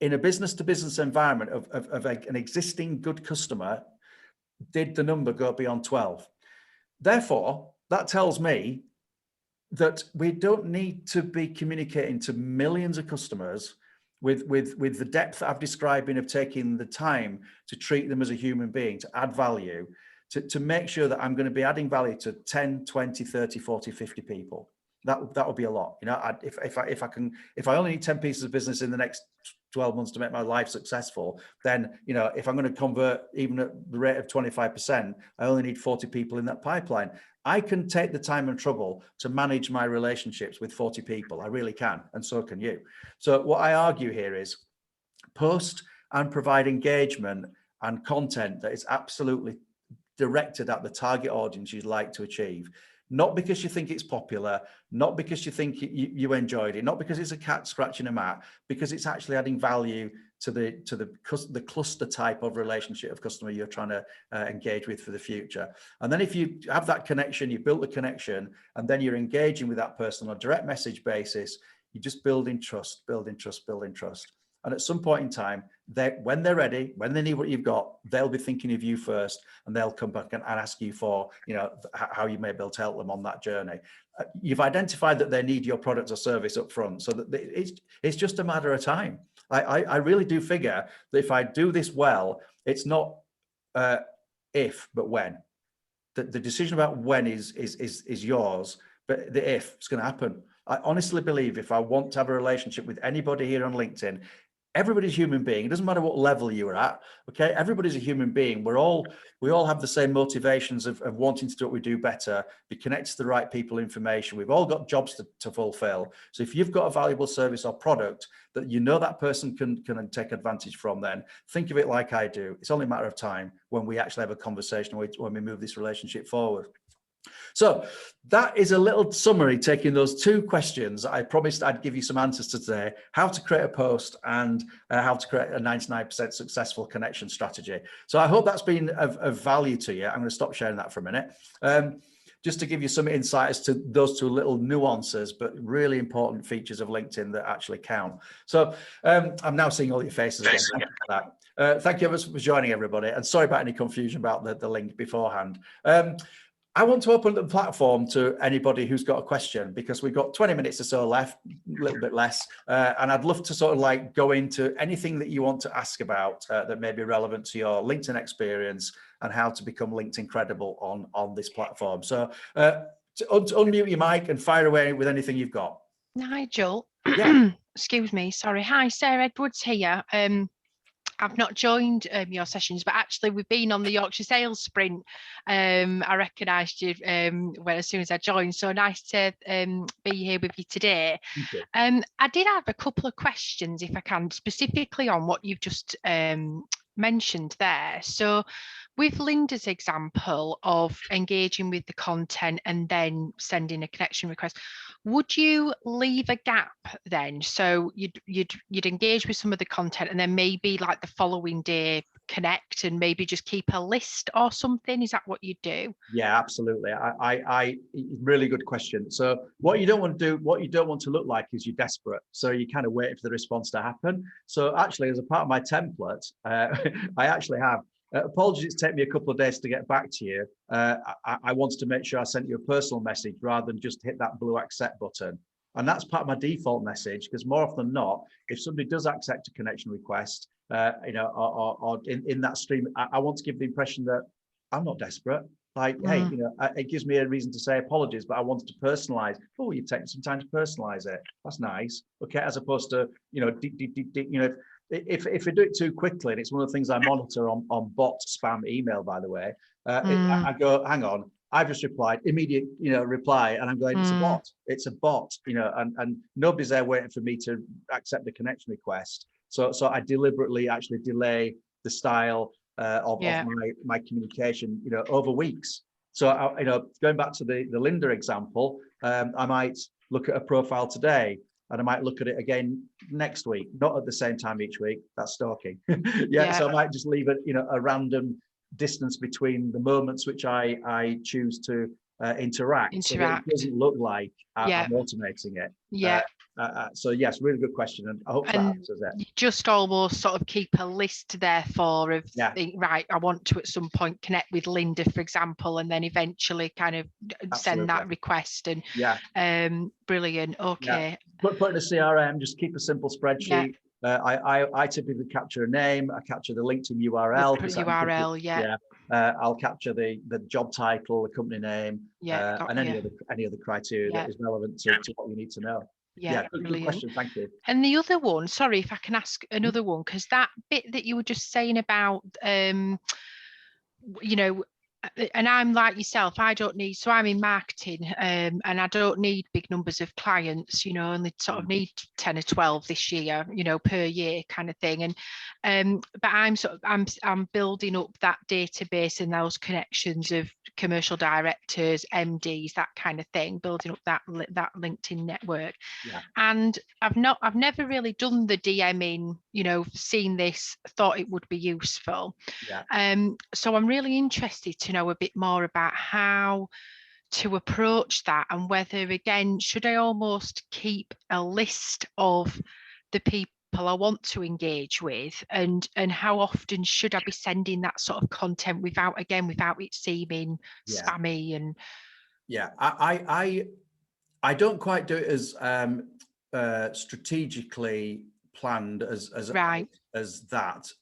in a business to business environment of an existing good customer did the number go beyond 12. Therefore, that tells me that we don't need to be communicating to millions of customers with the depth that I've described of taking the time to treat them as a human being, to add value, to make sure that I'm going to be adding value to 10, 20, 30, 40, 50 people. That would be a lot. You know, if I only need 10 pieces of business in the next 12 months to make my life successful, then, you know, if I'm going to convert even at the rate of 25%, I only need 40 people in that pipeline. I can take the time and trouble to manage my relationships with 40 people. I really can. And so can you. So what I argue here is post and provide engagement and content that is absolutely directed at the target audience you'd like to achieve. Not because you think it's popular, not because you think you enjoyed it, not because it's a cat scratching a mat, because it's actually adding value to the cluster type of relationship of customer you're trying to engage with for the future. And then if you have that connection, you built the connection, and then you're engaging with that person on a direct message basis, you're just building trust, building trust, building trust. And at some point in time, when they're ready, when they need what you've got, they'll be thinking of you first, and they'll come back and ask you for, you know, how you may be able to help them on that journey. You've identified that they need your product or service up front, so that it's just a matter of time. I really do figure that if I do this well, it's not if, but when. The decision about when is yours, but the if, it's going to happen. I honestly believe if I want to have a relationship with anybody here on LinkedIn, everybody's a human being. It doesn't matter what level you're at. Okay, everybody's a human being. We all have the same motivations of wanting to do what we do better, be connected to the right people, information. We've all got jobs to fulfill. So if you've got a valuable service or product that you know that person can take advantage from, then think of it like I do. It's only a matter of time when we actually have a conversation, when we move this relationship forward. So that is a little summary, taking those 2 questions. I promised I'd give you some answers to today: how to create a post and how to create a 99% successful connection strategy. So I hope that's been of value to you. I'm going to stop sharing that for a minute. Just to give you some insight as to those 2 little nuances, but really important features of LinkedIn that actually count. So I'm now seeing all your faces again. Thank you for that. Thank you ever so much for joining, everybody. And sorry about any confusion about the link beforehand. I want to open the platform to anybody who's got a question, because we've got 20 minutes or so left, a little bit less. And I'd love to sort of like go into anything that you want to ask about that may be relevant to your LinkedIn experience and how to become LinkedIn credible on this platform. So unmute your mic and fire away with anything you've got. Nigel, Yeah. excuse me, sorry. Hi, Sarah Edwards here. I've not joined your sessions, but actually we've been on the Yorkshire Sales Sprint. I recognised you as soon as I joined. So nice to be here with you today. I did have a couple of questions, if I can, specifically on what you've just mentioned there. So with Linda's example of engaging with the content and then sending a connection request, would you leave a gap then? So you'd engage with some of the content and then maybe like the following day connect and maybe just keep a list or something? Is that what you do? Yeah, absolutely. I really good question. So what you don't want to do, what you don't want to look like is you're desperate. So you kind of wait for the response to happen. So actually, as a part of my template, I actually have, apologies, it's taken me a couple of days to get back to you. I wanted to make sure I sent you a personal message rather than just hit that blue accept button. And that's part of my default message, because more often than not, if somebody does accept a connection request, or in that stream, I want to give the impression that I'm not desperate. Like, hey, it gives me a reason to say apologies, but I wanted to personalize. Oh, you've taken some time to personalize it. That's nice. Okay, as opposed to, if I do it too quickly, and it's one of the things I monitor on bot spam email, by the way, I go, hang on, I've just replied, immediate, reply, and I'm going, it's a bot. It's a bot, and nobody's there waiting for me to accept the connection request. So I deliberately actually delay the style of my communication, over weeks. So going back to the Linda example, I might look at a profile today, and I might look at it again next week, not at the same time each week. That's stalking. So I might just leave it, a random distance between the moments which I choose to interact. So that it doesn't look like I'm automating it. So yes, really good question, and I hope that answers it. You just almost sort of keep a list therefore of right, I want to at some point connect with Linda, for example, and then eventually kind of send that request. And brilliant. Okay. Put it in a CRM. Just keep a simple spreadsheet. I typically capture a name. I capture the LinkedIn URL. I'll capture the job title, the company name, and any other criteria that is relevant to what you need to know. Good question. Thank you. And the other one, sorry if I can ask another one, because that bit that you were just saying about, and I'm like yourself, so I'm in marketing, and I don't need big numbers of clients, only sort of need 10 or 12 this year, per year kind of thing. And but I'm building up that database and those connections of commercial directors, MDs, that kind of thing, building up that LinkedIn network. And I've never really done the DMing, seen this, thought it would be useful. So I'm really interested to know a bit more about how to approach that, and whether, again, should I almost keep a list of the people I want to engage with, and how often should I be sending that sort of content without it seeming spammy? And I don't quite do it as strategically planned as that.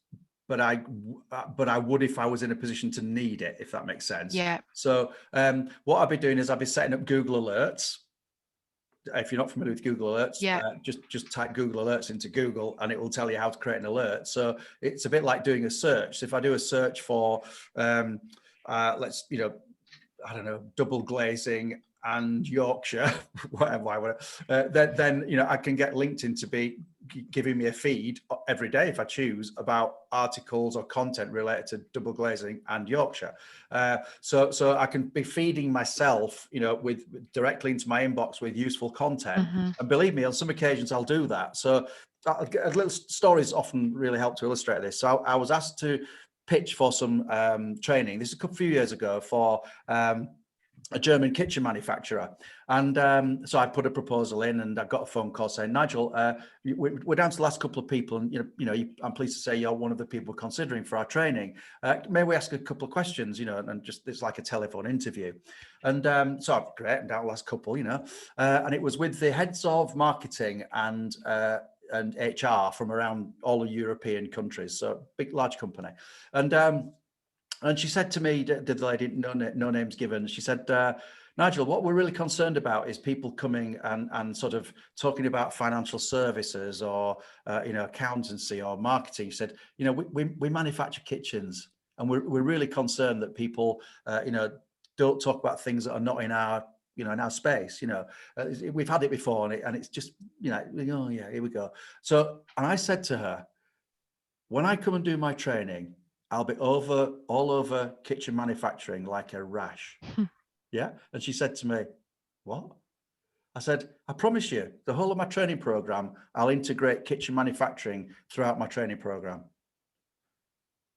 But I would if I was in a position to need it, if that makes sense. So what I'll be doing is I'll be setting up Google Alerts. If you're not familiar with Google Alerts, just type Google Alerts into Google, and it will tell you how to create an alert. So it's a bit like doing a search. So if I do a search for, I don't know, double glazing and Yorkshire, whatever, then I can get LinkedIn to be giving me a feed every day if I choose about articles or content related to double glazing and Yorkshire. So I can be feeding myself, with directly into my inbox with useful content. And believe me, on some occasions I'll do that. So little stories often really help to illustrate this. So I was asked to pitch for some training. This is a few years ago for a German kitchen manufacturer. And so I put a proposal in, and I got a phone call saying, Nigel, we're down to the last couple of people. And, I'm pleased to say you're one of the people considering for our training. May we ask a couple of questions, and just, it's like a telephone interview. And so great, and down to the last couple, and it was with the heads of marketing and HR from around all the European countries. So big, large company. And she said to me, the lady, no names given, she said, Nigel, what we're really concerned about is people coming and sort of talking about financial services or, accountancy or marketing. She said, we manufacture kitchens, and we're really concerned that people, don't talk about things that are not in our, in our space. We've had it before, and it's just, oh yeah, here we go. So, and I said to her, when I come and do my training, I'll be all over kitchen manufacturing like a rash. Yeah. And she said to me, what? I said, I promise you, the whole of my training program, I'll integrate kitchen manufacturing throughout my training program.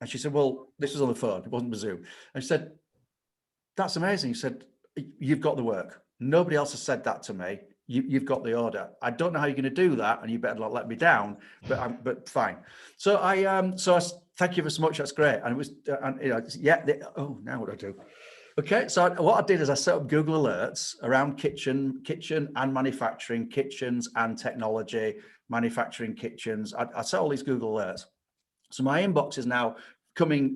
And she said, well, this was on the phone, it wasn't Zoom. And she said, that's amazing. She said, you've got the work. Nobody else has said that to me. You've got the order. I don't know how you're going to do that, and you better not let me down. But fine. So I thank you so much. That's great. And it was, now what do I do? Okay. So what I did is I set up Google Alerts around kitchen and manufacturing, kitchens and technology, manufacturing kitchens. I set all these Google Alerts. So my inbox is now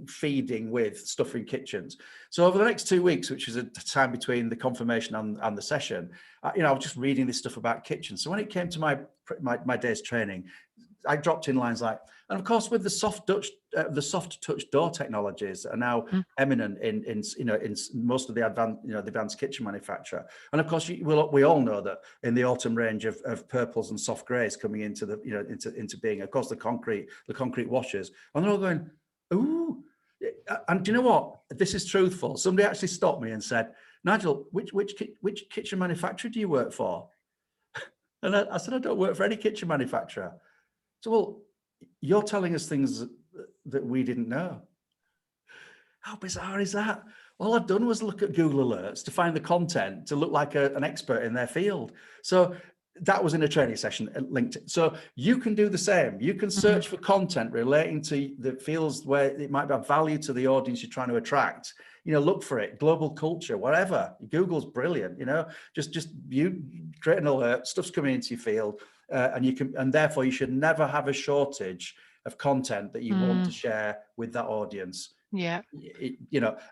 feeding with stuff in kitchens. So over the next 2 weeks, which is a time between the confirmation and the session, I was just reading this stuff about kitchens. So when it came to my day's training, I dropped in lines like, and of course, with the soft Dutch the soft touch door technologies are now eminent in most of the advanced kitchen manufacturer. And of course, we all know that in the autumn range of purples and soft greys coming into into being, of course, the concrete washers, and they're all going, ooh. And do you know what? This is truthful. Somebody actually stopped me and said, Nigel, which kitchen manufacturer do you work for? And I said, I don't work for any kitchen manufacturer. So, well, you're telling us things that we didn't know. How bizarre is that? All I've done was look at Google Alerts to find the content to look like an expert in their field. So that was in a training session at LinkedIn. So you can do the same. You can search for content relating to the fields where it might have value to the audience you're trying to attract. Look for it, global culture, whatever. Google's brilliant, just you create an alert, stuff's coming into your field, and therefore you should never have a shortage of content that you want to share with that audience. Yeah.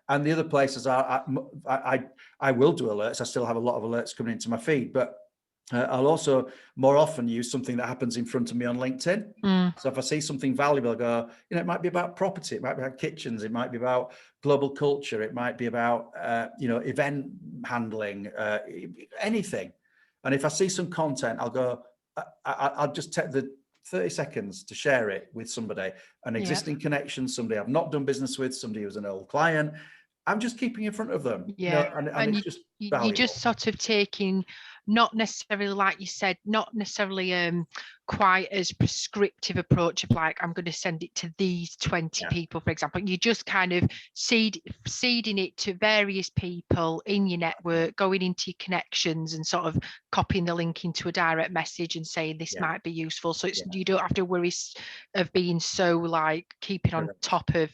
And the other places are, I will do alerts. I still have a lot of alerts coming into my feed, but I'll also more often use something that happens in front of me on LinkedIn. So if I see something valuable, I go, it might be about property, it might be about kitchens, it might be about global culture, it might be about, event handling, anything. And if I see some content, I'll go, I'll just take the 30 seconds to share it with somebody, an existing connection, somebody I've not done business with, somebody who's an old client. I'm just keeping in front of them. And it's just valuable. You're just sort of taking, not necessarily, like you said, not necessarily quite as prescriptive approach of like, I'm going to send it to these 20 people, for example. You just kind of seeding it to various people in your network, going into your connections and sort of copying the link into a direct message and saying this might be useful. So you don't have to worry of being so like keeping on top of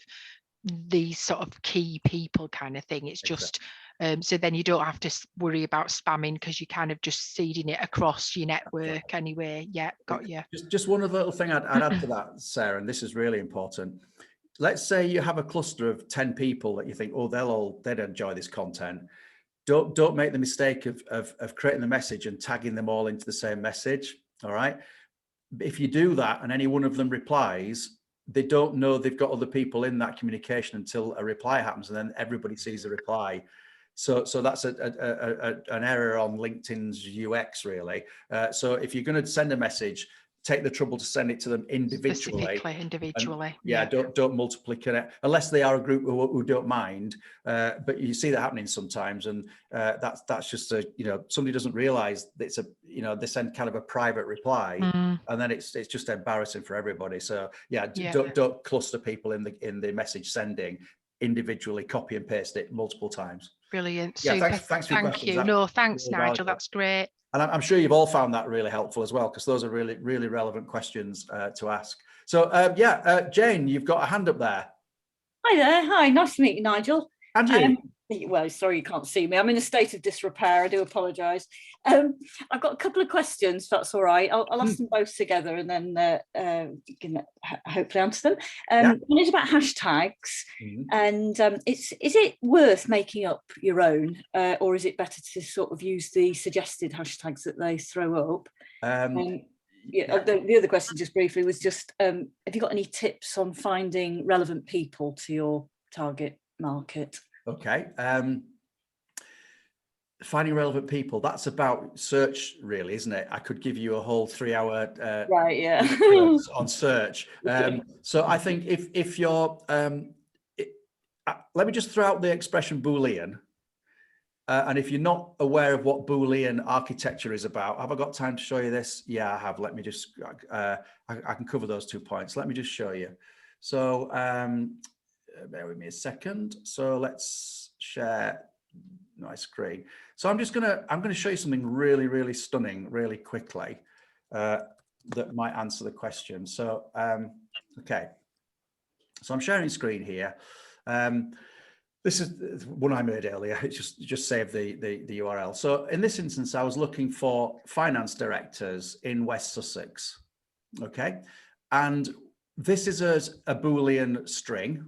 these sort of key people kind of thing. It's just so then you don't have to worry about spamming because you're kind of just seeding it across your network anyway. Got you. Just one other little thing I'd add to that, Sarah, and this is really important. Let's say you have a cluster of 10 people that you think, oh, they'd enjoy this content. Don't make the mistake of creating the message and tagging them all into the same message. All right. If you do that and any one of them replies, they don't know they've got other people in that communication until a reply happens, and then everybody sees the reply. So that's an error on LinkedIn's UX, really. So if you're going to send a message, take the trouble to send it to them individually. And, don't multiply connect, unless they are a group who don't mind. But you see that happening sometimes, and that's just somebody doesn't realise that it's they send kind of a private reply, and then it's just embarrassing for everybody. So don't cluster people in the message sending. Individually copy and paste it multiple times. Brilliant. Yeah, thanks for your questions. Thanks, really Nigel. valuable. That's great. And I'm sure you've all found that really helpful as well, because those are really, really relevant questions to ask. So, Jane, you've got a hand up there. Hi there. Hi, nice to meet you, Nigel. And you. Well, sorry you can't see me. I'm in a state of disrepair. I do apologise. I've got a couple of questions, if that's all right. I'll ask them both together and then you can hopefully answer them. One is about hashtags, and is it worth making up your own, or is it better to sort of use the suggested hashtags that they throw up? The other question, just briefly, was just have you got any tips on finding relevant people to your target market? Okay. Finding relevant people, that's about search, really, isn't it? I could give you a whole 3-hour on search. So I think if you're let me just throw out the expression Boolean. And if you're not aware of what Boolean architecture is about, have I got time to show you this? Yeah, I have. Let me just, I can cover those 2 points. Let me just show you. So bear with me a second. So let's share my screen. So I'm going to show you something really, really stunning, really quickly, that might answer the question. So, okay. So I'm sharing screen here. This is one I made earlier. It just saved the URL. So in this instance, I was looking for finance directors in West Sussex. Okay. And this is a Boolean string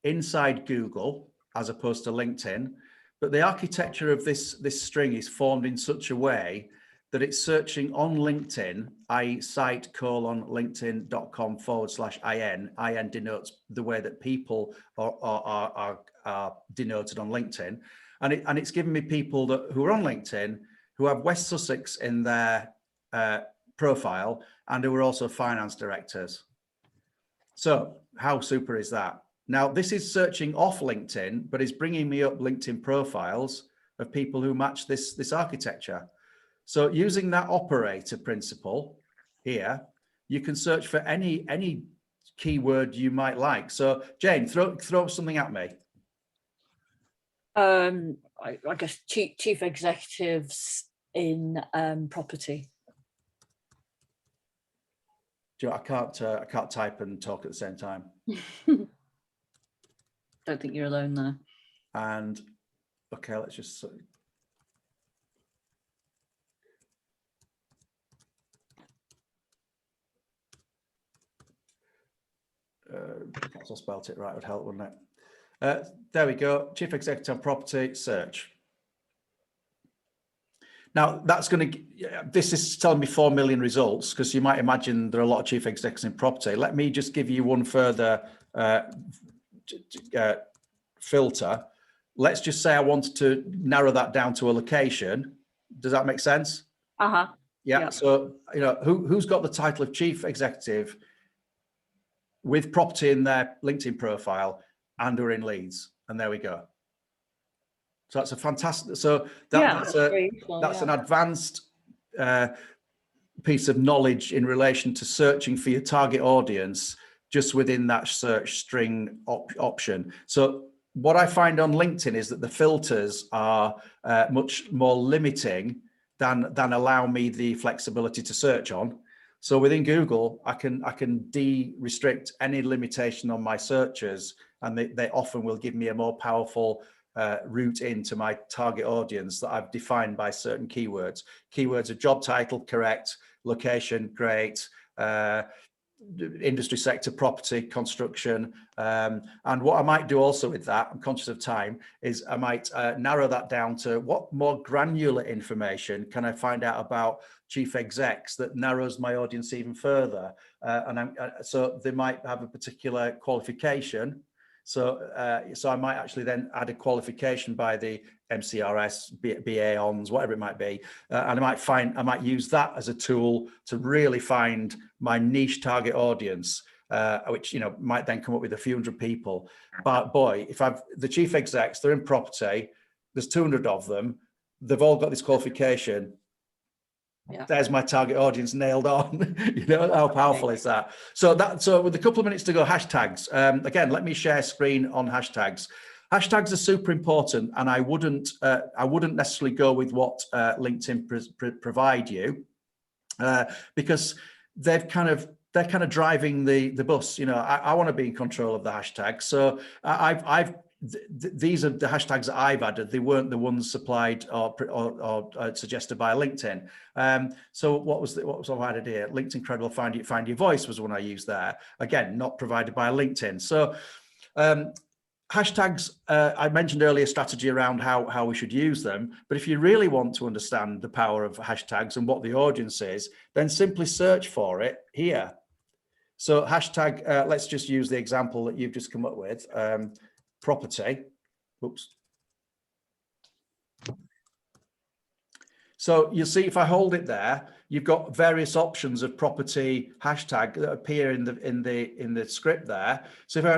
inside Google as opposed to LinkedIn, but the architecture of this string is formed in such a way that it's searching on LinkedIn, i.e. site:/linkedin.com/IN. IN denotes the way that people are denoted on LinkedIn. And it's giving me people who are on LinkedIn who have West Sussex in their profile and who are also finance directors. So how super is that? Now, this is searching off LinkedIn, but it's bringing me up LinkedIn profiles of people who match this architecture. So using that operator principle here, you can search for any keyword you might like. So Jane, throw something at me. I guess chief executives in property. I can't type and talk at the same time. Don't think you're alone there. And okay, let's just. Perhaps I spelt it right, would help, wouldn't it? There we go. Chief Executive on Property, search. Now that's going to. This is telling me 4 million results, because you might imagine there are a lot of chief executives in property. Let me just give you one further filter. Let's just say I wanted to narrow that down to a location. Does that make sense? Uh-huh. Yeah. So who's got the title of chief executive with property in their LinkedIn profile and are in Leeds, and there we go. So that's a fantastic. So that's an advanced piece of knowledge in relation to searching for your target audience just within that search string option. So what I find on LinkedIn is that the filters are much more limiting than allow me the flexibility to search on. So within Google, I can de-restrict any limitation on my searches, and they often will give me a more powerful route into my target audience that I've defined by certain keywords. Keywords are job title, correct, location, great, industry sector, property, construction. And what I might do also with that, I'm conscious of time, is I might narrow that down to what more granular information can I find out about chief execs that narrows my audience even further. So they might have a particular qualification. So I might actually then add a qualification by the MCRS, BA ONS, whatever it might be, and I might use that as a tool to really find my niche target audience, which might then come up with a few hundred people. But boy, if the chief execs, they're in property, there's 200 of them, they've all got this qualification. Yeah. There's my target audience nailed on. How powerful is that? So with a couple of minutes to go, hashtags. Again, let me share screen on hashtags. Hashtags are super important, and I wouldn't necessarily go with what LinkedIn provide you, because they're kind of driving the bus. I want to be in control of the hashtags. So these are the hashtags that I've added. They weren't the ones supplied or suggested by LinkedIn. So what was I added here? LinkedIn Credible Find Your Voice was the one I used there. Again, not provided by LinkedIn. So hashtags, I mentioned earlier strategy around how we should use them. But if you really want to understand the power of hashtags and what the audience is, then simply search for it here. So hashtag, let's just use the example that you've just come up with. Property. Oops. So you'll see if I hold it there, you've got various options of property hashtag that appear in the script there. So if I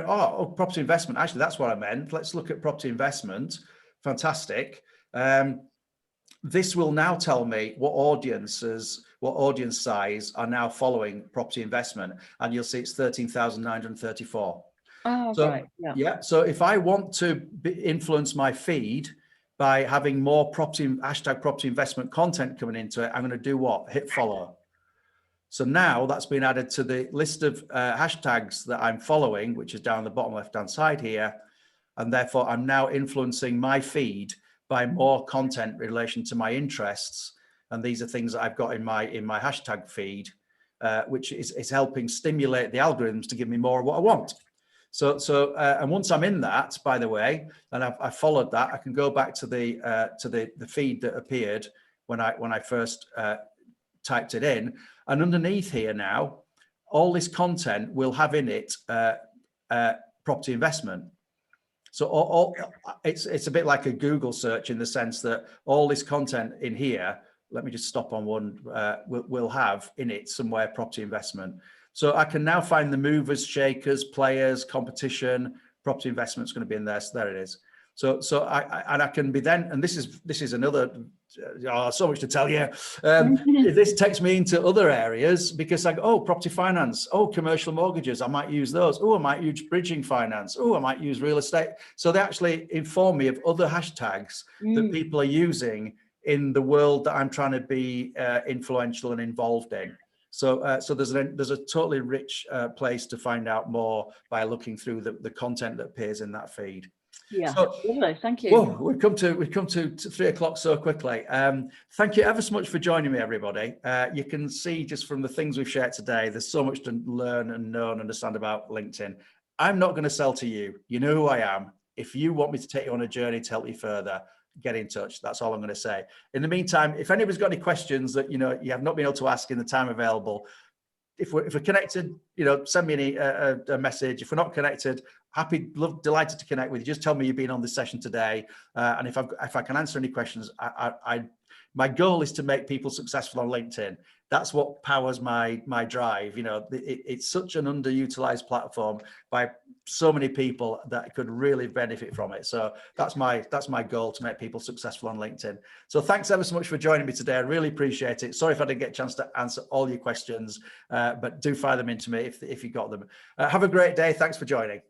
property investment, actually that's what I meant. Let's look at property investment. Fantastic. This will now tell me what audience size are now following property investment, and you'll see it's 13,934. Oh, so, right. Yeah. So if I want to influence my feed by having more hashtag property investment content coming into it, I'm going to do what? Hit follow. So now that's been added to the list of hashtags that I'm following, which is down the bottom left-hand side here. And therefore, I'm now influencing my feed by more content in relation to my interests. And these are things that I've got in my hashtag feed, which is helping stimulate the algorithms to give me more of what I want. So and once I'm in that, by the way, and I've followed that, I can go back to the feed that appeared when I first typed it in. And underneath here now, all this content will have in it property investment. So it's a bit like a Google search in the sense that all this content in here, let me just stop on one, will have in it somewhere property investment. So I can now find the movers, shakers, players, competition, property investment's going to be in there. So there it is. So I can be then, and this is another, so much to tell you. This takes me into other areas because I go, oh, property finance, oh, commercial mortgages, I might use those. Oh, I might use bridging finance. Oh, I might use real estate. So they actually inform me of other hashtags that people are using in the world that I'm trying to be influential and involved in. So there's a totally rich place to find out more by looking through the content that appears in that feed. Yeah, so, lovely. Thank you. Whoa, we've come to 3 o'clock so quickly. Thank you ever so much for joining me, everybody. You can see just from the things we've shared today, there's so much to learn and know and understand about LinkedIn. I'm not going to sell to you. You know who I am. If you want me to take you on a journey to help you further, get in touch. That's all I'm going to say. In the meantime, if anybody's got any questions that you have not been able to ask in the time available, if we're connected, send me a message. If we're not connected, delighted to connect with you. Just tell me you've been on this session today, and if I can answer any questions, my goal is to make people successful on LinkedIn. That's what powers my drive. It's such an underutilized platform by so many people that could really benefit from it. So that's my goal, to make people successful on LinkedIn. So thanks ever so much for joining me today. I really appreciate it. Sorry if I didn't get a chance to answer all your questions, but do fire them into me if you got them. Have a great day. Thanks for joining.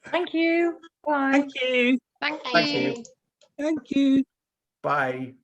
Thank you. Bye. Thank you. Thank Thank you. you. Thank you. Bye.